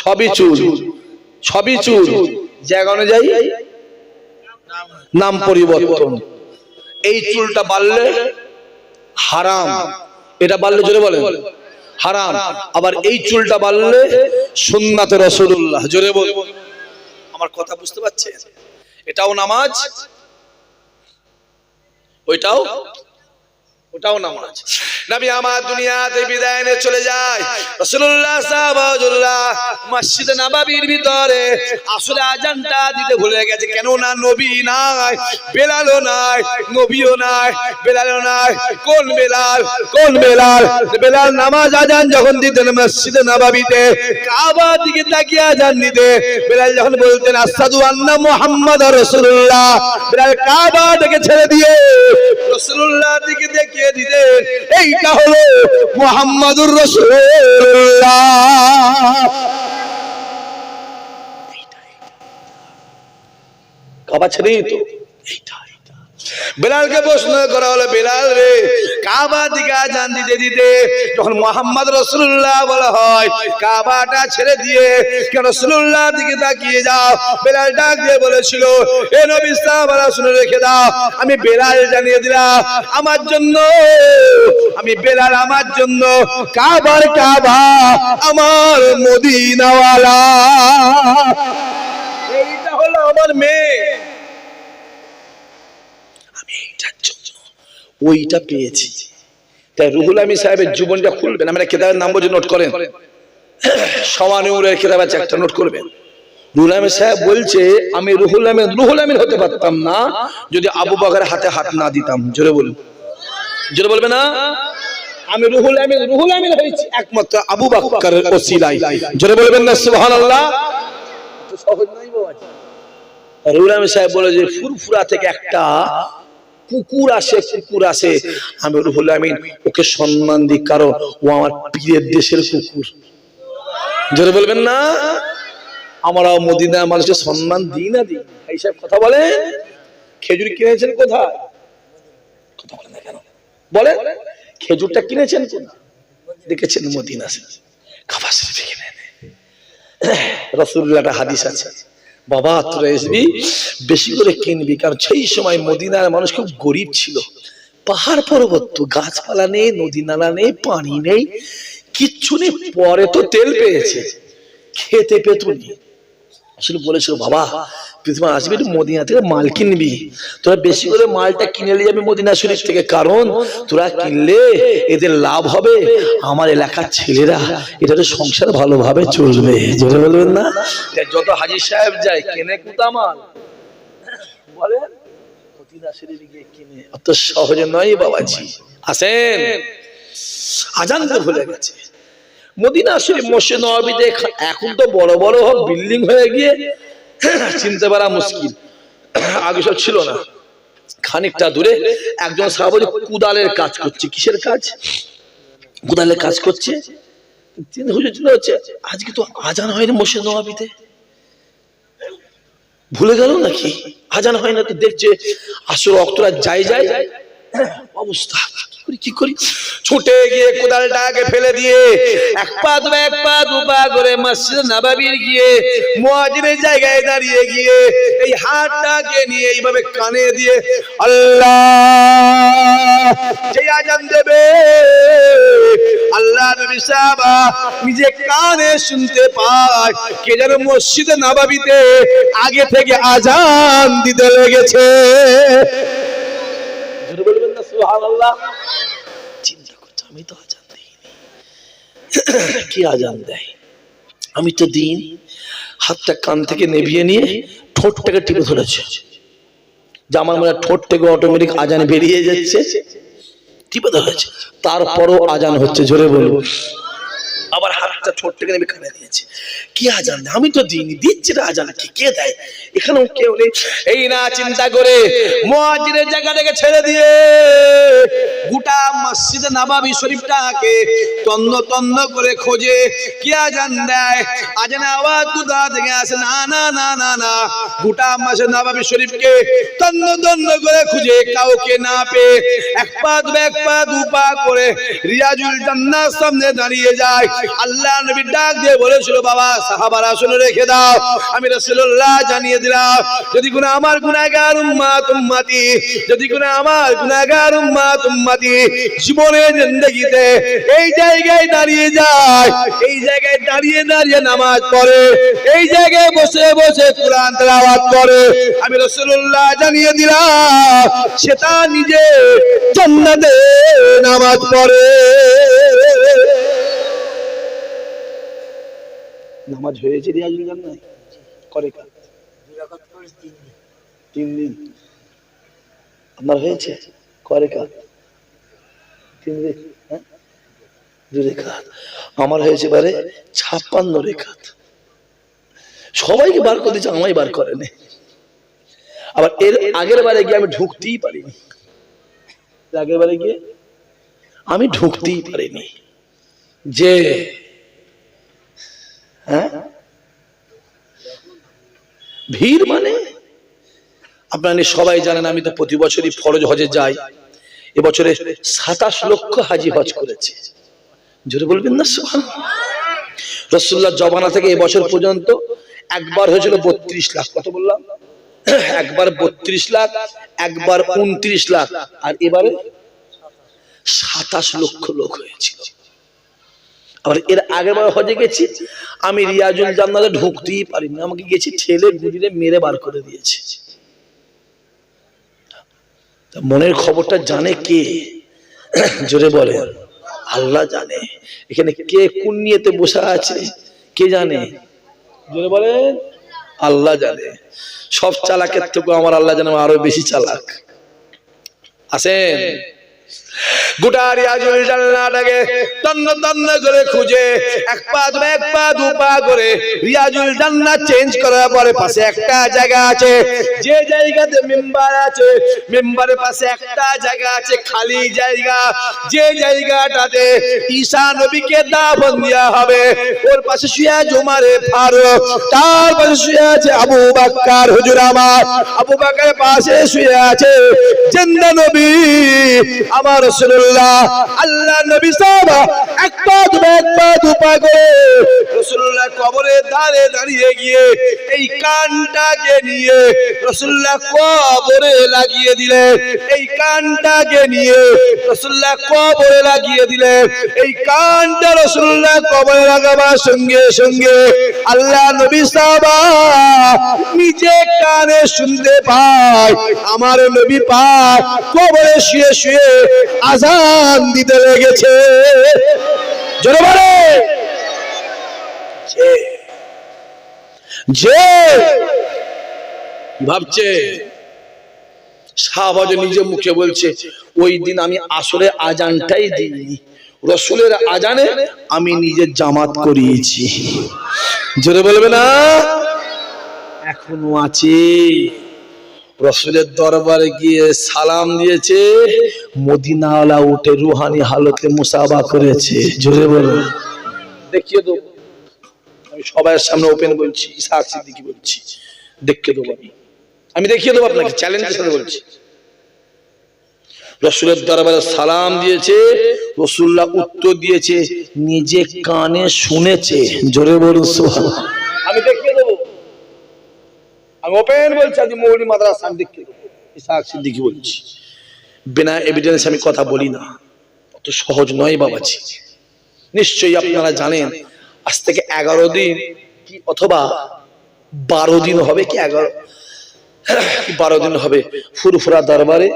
সবই চুল, সবই চুল, জায়গা অনুযায়ী নাম পরিবর্তন। এই চুলটা বাড়লে হারাম, এটা বাড়লে জোরে বলেন হারাম। আবার এই চুলটা বাড়লে সুন্নাতে রাসূলুল্লাহ, জোরে বল। আমার কথা বুঝতে পারছেন? এটাও নামাজ, ওইটাও ওটাও নামাজ। নবী আমার দুনিয়াতে বিদায় নিয়ে চলে যায়, রাসূলুল্লাহ সাহাবাহুল্লাহ মসজিদে নববীর ভিতরে আসলে আজানটা দিতে ভুলে গেছে। কেন না নবী নাই, বেলালও নাই, নবীও নাই, বেলালও নাই। কোন বেলাল? কোন বেলাল? বেলাল নামাজ আজান যখন দিতেন মসজিদে নববীতে, কাবার দিকে তাকিয়ে আজান দিতে, বেলাল যখন বলতেন আশহাদু আন্না মুহাম্মাদুর রাসূলুল্লাহ, বেলাল কাবাটাকে ছেড়ে দিয়ে রাসূলুল্লাহর দিকে দেখে দিতেন, এইটা হলো মুহাম্মাদুর রাসূলুল্লাহ। কাবা ছেড়ে তো এইটা। বেলালকে প্রশ্ন করা হলো, বেলাল রে কাবা দিকে আজান দিতে দিতে যখন মুহাম্মদ রাসূলুল্লাহ বলা হয়, কাবাটা ছেড়ে দিয়ে কেন রাসূলুল্লাহর দিকে তাকিয়ে যাও? বেলাল ডাক দিয়ে বলেছিল, এ নবী সাহাবারা শুনে রেখে দাও, আমি বেলাল জানিয়ে দিলাম আমার জন্য, আমি বেলাল আমার জন্য কাবার কাবা আমার মদিনাওয়ালা, এইটা হলো আমার মেয়ে, ওইটা পেয়েছি। তাই রুহুল আমিন সাহেবের জীবনটা খুলবেন, আমরা কিতাবের নাম বলে নোট করেন, সওয়ানুরের কিতাব আছে একটা, নোট করবেন। রুহুল আমিন সাহেব বলছে, আমি রুহুল আমিন হতে পারতাম না যদি আবু বকরের হাতে হাত না দিতাম। জোরে বলুন, জোরে বলবে না? আমি রুহুল আমিন হয়েছি একমাত্র আবু বকরের ওসিলায়। জোরে বলবেন না সুবহানাল্লাহ? তো সহজ নয় বাবা। রুহুল আমিন সাহেব বলে যে ফুরফুরা থেকে একটা কুকুর আসে, কুকুর আসে, আমি রুহুল আমিন ওকে সম্মান দিই, কারণ ও আমার পীরের দেশের কুকুর। জোরে বলবেন না? আমরাও মদিনার মানুষকে সম্মান দিই না দিই? এই সব কথা বলে। খেজুর কিনেছেন কোথায়? কথা বলেন না কেন? বলে খেজুরটা কিনেছেন কোথায়? দেখেছেন মদিনা কাবা শরীফে কিনে। রাসূলুল্লাহর হাদিস আছে, বাবা তোরা আসবি বেশি করে কিনবি, কারণ সেই সময় মদিনার মানুষ খুব গরিব ছিল, পাহাড় পর্বত, গাছপালা নেই, নদী নালা নেই, পানি নেই, কিচ্ছু নেই। পরে তো তেল পেয়েছে, খেতে পেত নি। আসলে বলেছিল, বাবা তুই তোমার আসবি একটু মদিনা থেকে মাল কিনবি, তোরা বেশি করে মালটা কিনে নিয়ে যাবি মদিনা শরীফ থেকে, কারণ তোরা কিনলে এদের লাভ হবে, আমার এলাকার ছেলেরা এটা তো সংসার ভালোভাবে চলবে। যেটা বলবেন না? যত হাজী সাহেব যায় কেনে কুতা মাল, বলেন মদিনা শরীফ গিয়ে কিনে, অত সহজে নয় বাবাজি। আসেন, আজান তো ভুলে গেছে। মদিনা শরীফ মসজিদ নববীতে এখন তো বড় বড় বিল্ডিং হয়ে গিয়ে চিনতে পারা মুশকিল, আগে সব ছিল না। খানিকটা দূরে একজন সাহাবী কুদালের কাজ করছে। কিসের কাজ? কুদালের কাজ করছে। তিনি হুজুর হচ্ছে, আজকে তো আজান হয়নি মসজিদ নববীতে, ভুলে গেল নাকি? আজান হয় না তো, দেখছে আসর ওয়াক্তরা যায় অবস্থা, কি করি? ছুটে গিয়ে কোদালটাকে ফেলে দিয়ে এক পা দু পা করে মসজিদ নববীর গিয়ে মুয়াজ্জিনের জায়গায় দাঁড়িয়ে গিয়ে এই হাতটাকে নিয়ে এইভাবে কানে দিয়ে আল্লাহ যে আজান দেবে, আল্লাহ নবী সাহাবা নিজে কানে শুনতে পায় কে যেন মসজিদে নববীতে আগে থেকে আজান দিতে লেগেছে। বলবেন না সুবহানাল্লাহ? চিন্তা করছো, আমি তো আজান দিইনি, কি আজান দেয়? আমি তো দিন। হাতটা কান থেকে নেভিয়ে নিয়ে ঠোঁটটাকে টিপে ধরেছে, যে আমার মনে ঠোঁট থেকে অটোমেটিক আজান বেরিয়ে যাচ্ছে, টিপে ধরেছে, তারপরও আজান হচ্ছে। জোরে বলবো আবার হাতটা ছোট থেকে নেমে কানে দিয়েছে। কি আজান? আমি তো দিইনি, দিচ্ছে না আজান, কে দেয়? এখানেও কেউ নেই। এই না চিন্তা করে মুয়াজ্জিনের জায়গাটাকে ছেড়ে দিয়ে গোটা মসজিদে নববী শরীফটাকে তন্ন তন্ন করে খোঁজে, কি আজান দেয়। আজানের আওয়াজ কোথা থেকে আসে? না না না না না, গোটা মসজিদ নববী শরীফকে তন্ন তন্ন করে খুঁজে কাউকে না পেয়ে এক পা দু পা করে রিয়াজুল জান্নাত সামনে দাঁড়িয়ে যায়। আল্লাহ নবী ডাক দিয়ে বলেছিল, বাবা সাহাবারা শুনে রেখে দাও, আমি রাসূলুল্লাহ জানিয়ে দিলাম, যদি কোনো আমার গুনাহগার উম্মত উম্মতি, যদি কোনো আমার গুনাহগার উম্মত উম্মতি জীবনের জিন্দেগিতে এই জায়গায় দাঁড়িয়ে যায়, এই জায়গায় দাঁড়িয়ে দাঁড়িয়ে নামাজ পড়ে, এই জায়গায় বসে বসে কোরআন তেলাওয়াত করে, আমি রাসূলুল্লাহ জানিয়ে দিলাম সে তার নিজে জান্নাতে নামাজ পড়ে। নামাজ হয়েছে রিয়াজুল জান্নাত করে কাজ 3 দিন আপনার হয়েছে করে কাজ 3 দিন, 2 রেখাত। আমার হয়েছে বারে 56 রেখাত। সবাইকে বার করে দিচ্ছে, আমায় বার করেনি। আবার এর আগের বারে গিয়ে আমি ঢুকতেই পারিনি, আগের বারে গিয়ে আমি ঢুকতেই পারিনি। যে ভিড় মানে আপনারা সবাই জানেন, আমি তো প্রতি বছরই ফরজ হজে যাই। এবছরে 27 লক্ষ হাজি হজ করেছে। জোরে বলবেন না সুবহানাল্লাহ। রাসূলুল্লাহ জমানা থেকে এবছর পর্যন্ত একবার হয়েছিল 32 লাখ। কত বললাম? একবার 32 লাখ, একবার 29 লাখ, আর এবারে 27 লক্ষ লোক হয়েছিল। আবার এর আগেরবার হজে গেছি আমি, রিয়াজুল জান্নাতে ঢুকতেই পারিনি, আমাকে গেছি ঠেলে গুড়িয়ে মেরে বার করে দিয়েছে। মনের খবরটা জানে কে? জোরে বলে আল্লাহ জানে। এখানে কে কোন নিয়তে বসে আছে কে জানে? জোরে বলেন আল্লাহ জানে। সব চালাকের থেকে আমার আল্লাহ জানে আরো বেশি চালাক। আসেন গোটা রিয়াজুল জান্নাতকে তন্ন তন্ন করে খুঁজে এক পা দু পা করে রিয়াজুল জান্নাত চেঞ্জ করার পরে পাশে একটা জায়গা আছে, যে জায়গাতে মেম্বার আছে মেম্বারের পাশে একটা জায়গা আছে খালি জায়গা, যে জায়গাটাতে ঈসা নবীকে দাফন দেওয়া হবে ওর পাশে শুয়ে আছে ওমরে ফারুক, তার পাশে শুয়ে আছে আবু বকর হুজুর আমার, আবু বকরের পাশে শুয়ে আছে জিন্দা নবী আমার রাসূলুল্লাহ। আল্লাহ নবী সাহাবা এক পা দু পা করে রাসূলুল্লাহ কবরের ধারে দাঁড়িয়ে গিয়ে এই কানটাকে নিয়ে রাসূলুল্লাহ কবরে লাগিয়ে দিলেন, এই কানটাকে নিয়ে রাসূলুল্লাহ কবরে লাগিয়ে দিলেন। এই কানটা রাসূলুল্লাহ কবরে লাগাবার সঙ্গে সঙ্গে আল্লাহ নবী সাহাবা নিজে কানে শুনতে পায় আমার নবী পাক কবরে শুয়ে শুয়ে আযান দিতে লেগেছে। জোরে বলে যে ভাবছে সাহাবা নিজে মুখে বলছে ওই দিন আমি আসরে আজানটাই দিইনি, রাসূলের আজানে আমি নিজে জামাত করিয়েছি। জোরে বলবে না? এখনো আছে। রাসূলের দরবারে গিয়ে সালাম দিয়েছে, মদিনাওয়ালা উঠে রুহানি হালতে মুসাফা করেছে। জোরে বলুন। দেখিয়ে দেবো আমি সবার সামনে ওপেন বলছি, ইসহাক সিদ্দিকী বলছি, দেখিয়ে দেবো আমি দেখিয়ে দেবো আপনাকে, চ্যালেঞ্জের সাথে বলছি। রাসূলের দরবারে সালাম দিয়েছে, রাসূলুল্লাহ উত্তর দিয়েছে, নিজে কানে শুনেছে। জোরে বলুন সুবহানাল্লাহ। আমি দেখিয়ে দেবো, আমি ওপেন বলছি, আজ মৌলভী মাদ্রাসা আমি দেখিয়ে দেবো। ইসহাক সিদ্দিকী বলছি, বিনা এভিডেন্স আমি কথা বলি না, অত সহজ নয় বাবাজি। নিশ্চয়ই আপনারা জানেন আজ থেকে 11 দিন কি অথবা 12 দিন হবে, কি 12 দিন হবে ফুরফুরা দরবারে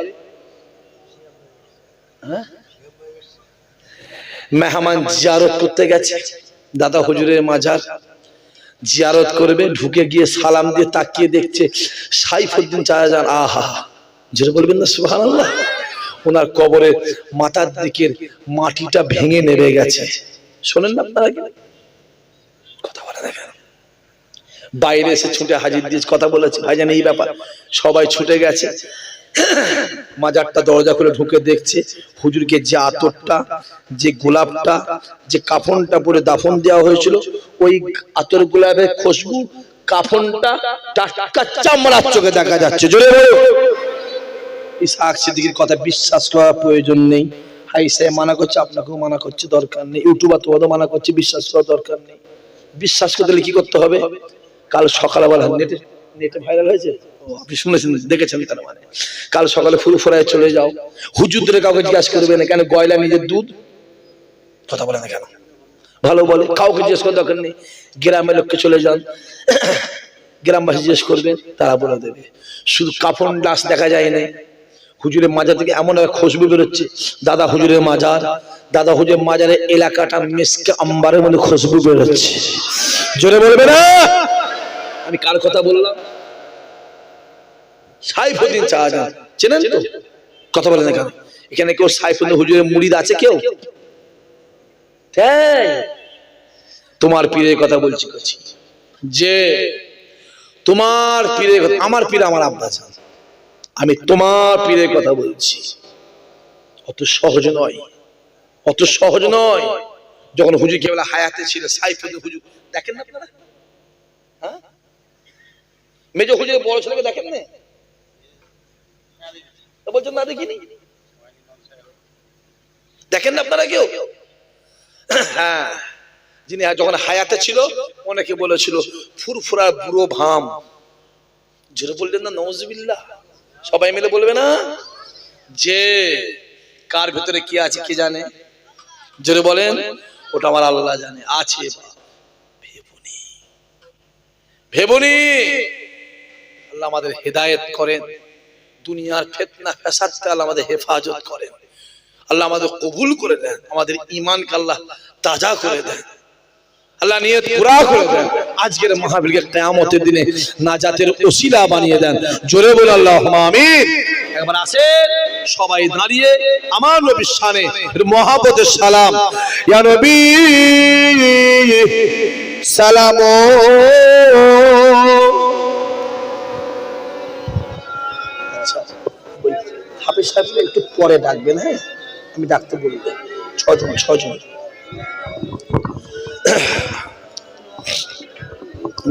মেহমান জিয়ারত করতে গেছে। দাদা হুজুরের মাজার জিয়ারত করবে, ঢুকে গিয়ে সালাম দিয়ে তাকিয়ে দেখছে সাইফুদ্দিন চাচা। আহা, জোরে বলবেন না সুবহানাল্লাহ। ওনার কবরের মাথার দিকের মাটিটা ভেঙে নেমে গেছে। শোনেন না আপনারা কি? কথা বলে না কেন? বাইরে এসে ছুটে হাজির দিয়ে কথা বলেছে, ভাইজান এই ব্যাপার। সবাই ছুটে গেছে, মাজারটা দরজা খুলে ঢুকে দেখছে হুজুরকে যে আতরটা, যে গোলাপটা, যে কাফনটা পরে দাফন দেওয়া হয়েছিল, ওই আতর গোলাপের খুশবু কাফনটা টাটকা চামড়ার চোখে দেখা যাচ্ছে। জোরে বলো। ইসহাক সিদ্দিকীর কথা বিশ্বাস করার প্রয়োজন নেই। হাই সে মানা করছে, আপনাকেও মানা করছে, দরকার নেই। ইউটিউবার তোমাদের মানা করছে, বিশ্বাস করার দরকার নেই। বিশ্বাস করতে হলে কি করতে হবে? কাল সকালবেলা নেটে ভাইরাল হয়েছে, আপনি শুনেছেন, দেখেছেন, তার মানে কাল সকালে ফুরফুরায় চলে যাও, হুজুরদের কাউকে জিজ্ঞাসা করবে না। কেন? গয়লা নিজের দুধ। কথা বলে না কেন? ভালো বলে, কাউকে জিজ্ঞেস করার দরকার নেই। গ্রামের লোককে চলে যান, গ্রামবাসী জিজ্ঞেস করবেন, তারা বলে দেবে। শুধু কাফন লাশ দেখা যায় না, হুজুরের মাজার থেকে এমন একটা খুশবু বেরোচ্ছে। দাদা হুজুরের মাজার, দাদা হুজুরের মাজারের এলাকাটা মিসকে আম্বারের মধ্যে খুশবু বেরোচ্ছে। জোরে বলবে না? আমি কার কথা বললাম? সাইফুদ্দিন শাহজাহান, চেনেন তো? কথা বলে না কেন? এখানে কেউ সাইফুদ্দিন হুজুরের মুরিদ আছে কেউ? তোমার পীরের কথা বলছি, যে তোমার পীরের কথা, আমার পীর আমার আব্বা জান, আমি তোমার পীরের কথা বলছি। অত সহজ নয়, অত সহজ নয়। যখন হুজুর কেবল হায়াতে ছিল, সাইফুদ্দিন হুজুর দেখেন না আপনারা? হ্যাঁ, মেজো হুজুরের বড় ছেলেকে দেখেন না? বলছেন না দেখিনি? দেখেন না আপনারা কেউ? হ্যাঁ, যিনি যখন হায়াতে ছিল, অনেকে বলেছিল ফুরফুরা বুড়ো ভাম। জোরে বললেন না নাউজুবিল্লাহ? সবাই মিলে বলবে না? যে কার ভিতরে কি আছে কি জানে? জোরে বলেন। ওটা আমার আল্লাহ জানে। আছে ভেবুনি, ভেবুনি। আল্লাহ আমাদের হেদায়েত করেন, দুনিয়ার ফিতনা ফাসাদ থেকে আল্লাহ আমাদের হেফাজত করেন, আল্লাহ আমাদের কবুল করে দেন, আমাদের ঈমানকে আল্লাহ তাজা করে দেন, আল্লাহ নিয়ত পুরা করে দেন, আজকের মাহফিলকে কিয়ামতের দিনে নাজাতের ওসিলা বানিয়ে দেন। জোরে বল আল্লাহুম্মা আমিন। একবার আসেন সবাই দাঁড়িয়ে আমার নবীর শানে মহব্বতের সালাম। ইয়া নবী সালাম। আচ্ছা, হাফেজ সাহেব একটু পরে ডাকবেন, হ্যাঁ, আমি ডাকতে বলবো। ছজন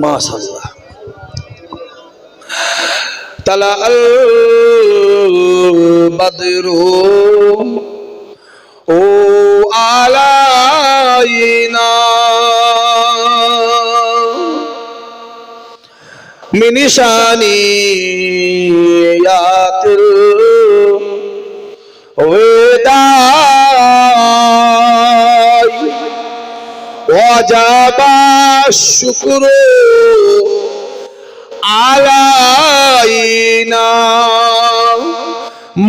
মাশাআল্লাহ। তালা আল বদরু ও আলাইনা মিন শানিয়াতিল ওয়াদা ওয়াজাবা শুকরু আলাইনা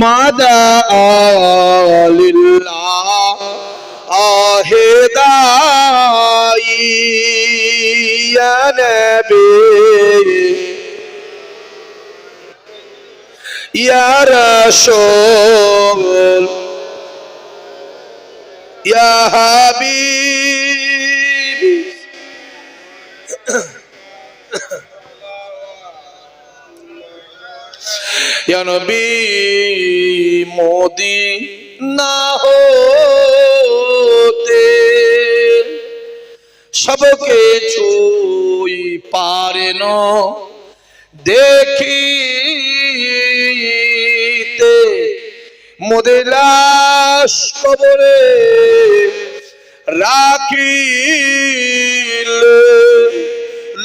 মাদা লিল্লাহ আহেদাই ইয়া নবী ইয়া রাসূল ইয়া হাবিব ইয়া নবী মদিনা হতে সবকে ছুঁই পারেন দেখিতে, মোদের লাশ কবরে রাখিলে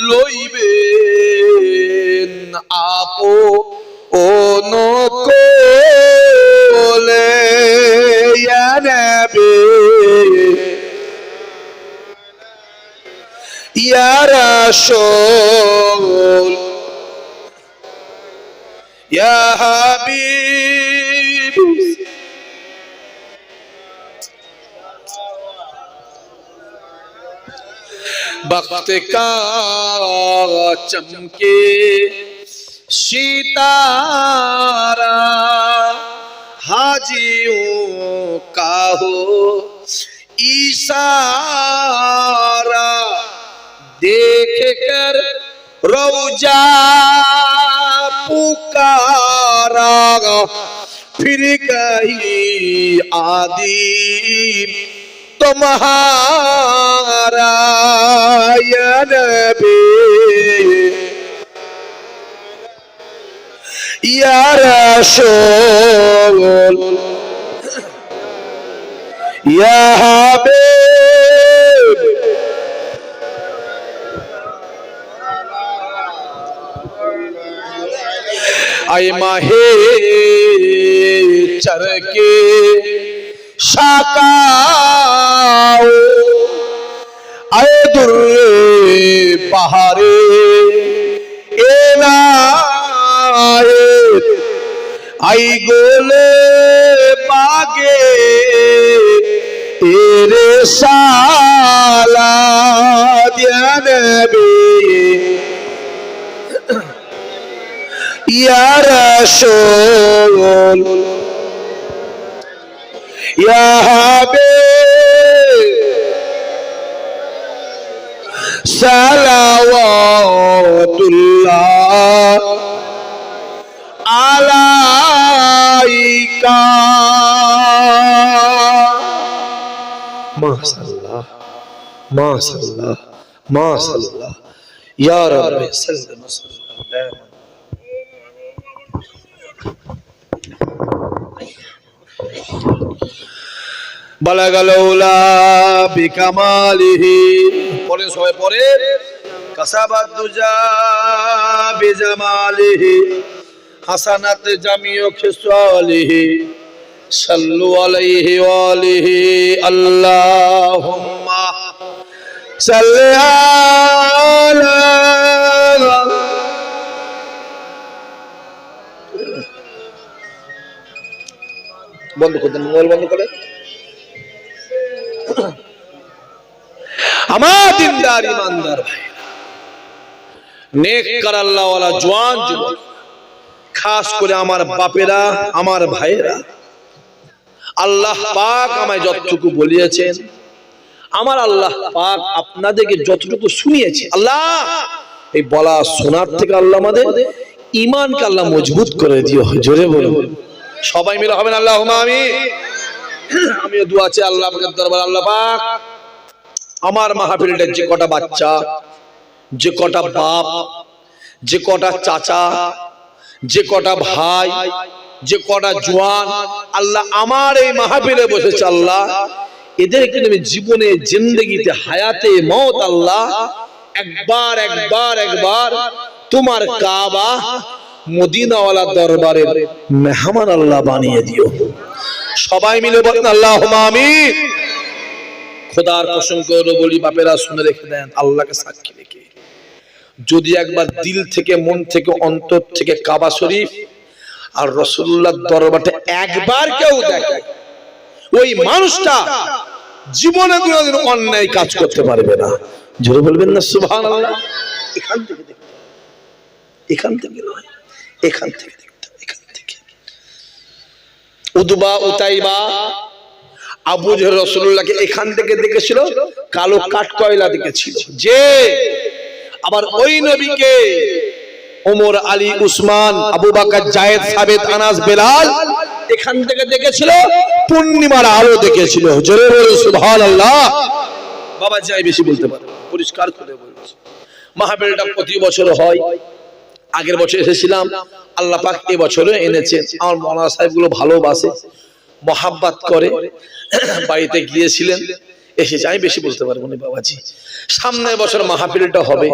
লইবেন আপন কোলে ইয়া নবী ইয়া রাসূল ইয়া হাবিব। वक्त का चमके सितारा हाजियों का हो इशारा देख कर रौजा पुकारा, फिर कहीं आदि तुम्हारा या नबी या रसूल या हबीब। आए माहे चर के शाकाओ, आए दुर्रे बहारे एनायत, आई गोले बागे तेरे साला या नबी या रसूल या हबीब, सलावतुल्लाह अलैका। माशाअल्लाह माशाअल्लाह माशाअल्लाह या रब्बी सल्लल्लाहु अलैहि वसल्लम। বালাগালৌলা বিকামালিহি, পরে সবাই পরে কাসাবাদ দুজা বিজামালিহি, হাসানাত জামিউ খিসালিহি, সাল্লু আলাইহি ওয়া আলিহি আল্লাহুম্মা সাল্লি আলা। বন্ধ করে দেন, মোবাইল বন্ধ করে। আমার দিনদার ইমানদার ভাই, নেককার আল্লাহওয়ালা জওয়ান যুবক, খাস করে আমার বাপেরা, আমার ভাইয়েরা, আল্লাহ পাক আমায় যতটুকু বলিয়েছেন, আমার আল্লাহ পাক আপনাদেরকে যতটুকু শুনিয়েছে, আল্লাহ এই বলা শোনার থেকে আল্লাহ আমাদের ঈমানকে আল্লাহ মজবুত করে দিও। জোরে বলুন সবাই মিলে হবেন আল্লাহুম্মা আমিন। আমিও দোয়া চাই আল্লাহ পাকের দরবারে, আল্লাহ পাক আমার মাহফিলটার যে কটা বাচ্চা, যে কটা বাপ, যে কটা চাচা, যে কটা ভাই, যে কটা জওয়ান আল্লাহ আমার এই মাহফিলে বসেছে, আল্লাহ এদেরকে তুমি জীবনে জিন্দেগিতে হায়াতে মওত আল্লাহ একবার একবার একবার তোমার কাবা মদিনাওয়ালা দরবারের মেহমান আল্লাহ বানিয়ে দিও। সবাই মিলে বলেন আল্লাহুম্মা আমিন। খোদার কসম করে বলি বাপেরা শুনে রেখে দেন, আল্লাহকে সাক্ষী রেখে যদি একবার দিল থেকে, মন থেকে, অন্তর থেকে কাবা শরীফ আর রাসূলুল্লাহর দরবারটা একবার কেউ দেখে, ওই মানুষটা জীবনে কোনোদিন অন্যায় কাজ করতে পারবে না। জোরে বলবেন না সুবহানাল্লাহ। এখান থেকে দেখতে, এখান থেকে নয়, এখান থেকে দেখতে, এখান থেকে। উতবা উতাইবা আবু জেহেল রাসূলুল্লাহকে এখান থেকে দেখেছিল, কালো কাঠকয়লা দেখেছিল। যে আবার ওই নবীকে ওমর, আলী, উসমান, আবু বকর, জায়েদ, সাবেত, আনাস, বেলাল এখান থেকে দেখেছিল, পূর্ণিমার আলো দেখেছিল। জোরে বলুন সুবহানাল্লাহ। বাবা যাই বেশি বলতে পারে, পরিষ্কার করে বলছি। মাহফিলটা প্রতি বছর হয়, আগের বছর এসেছিলাম, আল্লাহ পাক এই বছরও এনেছেন। আমার মাওলানা সাহেবগুলো ভালোবাসে, মহাব্বত করে, বাড়িতে গিয়েছিলেন, এসেছে। আমি বেশি বলতে পারবো না বাবাজি। সামনের বছর মাহফিলটা হবে,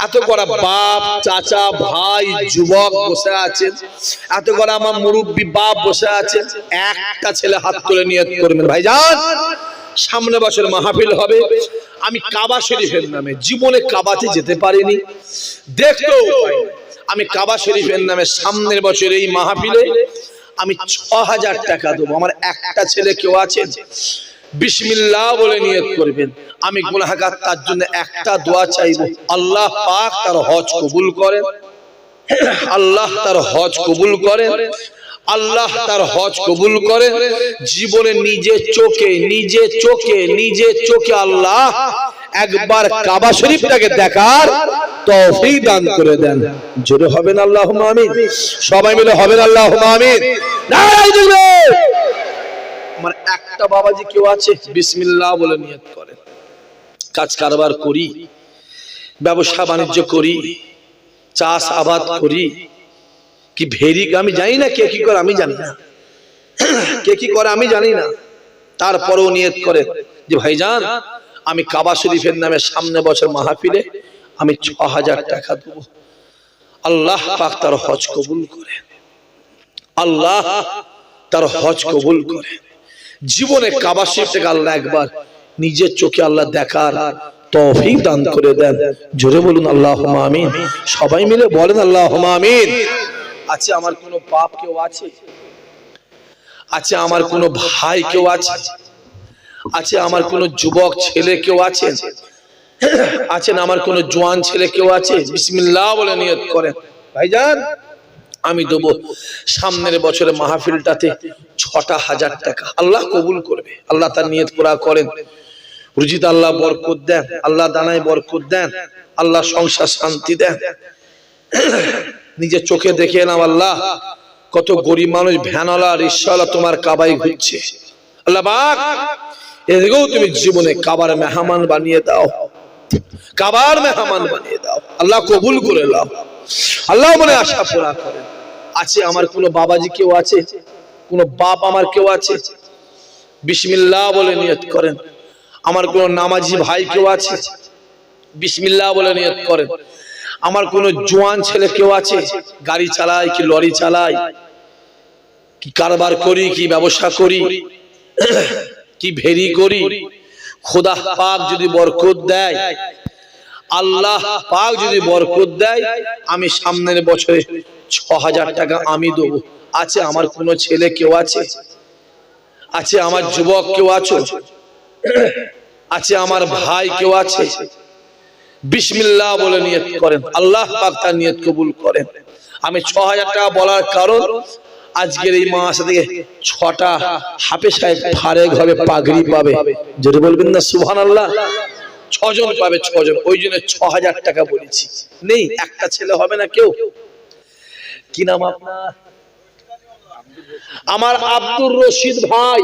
এত করা বাপ, চাচা, ভাই, যুবক বসে আছেন, এত করা আমার মুরব্বী বাপ বসে আছেন, একটা ছেলে হাত তুলে নিয়ত করবেন, ভাইজান সামনের বছর মাহফিল হবে। আমি কাবা শরীফের নামে, জীবনে কাবাতে যেতে পারিনি, দেখতেও পাইনি, আমি কাবা শরীফের নামে সামনের বছর এই মাহফিলে আমি ৬০০০ টাকা দেবো। আমার একটা ছেলে কেউ আছেন, বিসমিল্লাহ বলে নিয়ত করবেন, আমি গুনাহগার, তার জন্য একটা দোয়া চাইবো, আল্লাহ পাক তার হজ কবুল করেন, আল্লাহ তার হজ কবুল করেন, আল্লাহ তার হজ কবুল করেন। জীবনে নিজে চোখে আল্লাহ একবার কাবা শরীফটাকে দেখার তৌফিক দান করে দেন। জোরে হবেন আল্লাহুম্মা আমিন। সবাই মিলে হবেন আল্লাহুম্মা আমিন। নারায়ে তাকবীর। আমার একটা বাবাজি কেউ আছে বিসমিল্লাহ বলে নিয়ত করেন, কাজ কারবার করি, ব্যবসা বাণিজ্য করি, চাষ আবাদ করি, কি ভেরি আমি জানি না কে কি করে, আমি জানি না কে কি করে, আমি জানি না। তারপরেও নিয়ত করে যে ভাইজান আমি কাবা শরীফের নামে সামনে বছর মাহফিলে আমি ৬০০০ টাকা দেব। আল্লাহ পাক তার হজ কবুল করে, আল্লাহ তার হজ কবুল করে। জীবনে কাবা শরীফ থেকে আল্লাহ একবার নিজের চোখে আল্লাহ দেখার তৌফিক দান করে দেন। জোরে বলুন আল্লাহুম্মা আমিন। সবাই মিলে বলেন আল্লাহুম্মা আমিন। আছে আমার কোন বাপ কেউ আছে? আছে আমার কোন ভাই কেউ আছে? আছে আমার কোন যুবক ছেলে কেউ আছে? আছেন আমার কোন জওয়ান ছেলে কেউ আছে? বিসমিল্লাহ বলে নিয়ত করেন ভাইজান আমি দেব সামনের বছরে মাহফিলটাতে ৬০০০ টাকা। আল্লাহ কবুল করবে। আল্লাহ তার নিয়ত পুরা করেন। রুজিতে আল্লাহ বরকত দেন, আল্লাহ দানায় বরকত দেন, আল্লাহ সংসার শান্তি দেন। নিজের চোখে দেখে এলাম আল্লাহ কত গরিব মানুষ ভ্যানওয়ালা রিকশাওয়ালা তোমার কাবায় ঘুরছে। আল্লাহ পাক এদিকেও তুমি জীবনে কাবার মেহমান বানিয়ে দাও, কাবার মেহমান বানিয়ে দাও। আল্লাহ কবুল করে নাও। আল্লাহ মনে আশা পুরা করেন। আছে আমার কোন বাবাজি কেউ আছে? কোন বাপ আমার কেউ আছে? বিসমিল্লাহ বলে নিয়ত করেন। আমার কোন নামাজি ভাই কেউ আছে? বিসমিল্লাহ বলে নিয়ত করেন। আমার কোন জওয়ান ছেলে কেউ আছে? গাড়ি চালায় কি লরি চালায়, কি কারবার করি, কি ব্যবসা করি, কি ভেরি করি, খোদা পাক যদি বরকত দেয়, আল্লাহ পাক যদি বরকত দেয়, আমি সামনের বছরে ৬০০০ টাকা আমি দেব। আছে আমার কোন ছেলে কেউ আছে? আছে আমার যুবক কেউ আছে? আছে আমার ভাই কেউ আছে? বিসমিল্লাহ বলে নিয়ত করেন। আল্লাহ পাক তার নিয়ত কবুল করেন। আমি ৬০০০ টাকা বলার কারণ আজকের এই মাস থেকে ৬টা হাফেজ সাহেব ফারেক হবে, পাগড়ি পাবে। যদি বলবেন না সুবহানাল্লাহ, ৬ জন পাবে, ৬ জন। ওই জন্য ৬০০০ টাকা বলেছি। নেই একটা ছেলে হবে না কেউ? কি নাম আপনার? আমার আব্দুর রশিদ ভাই।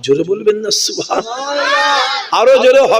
জোরে বলবেন না সুবহানাল্লাহ, আরো জোরে।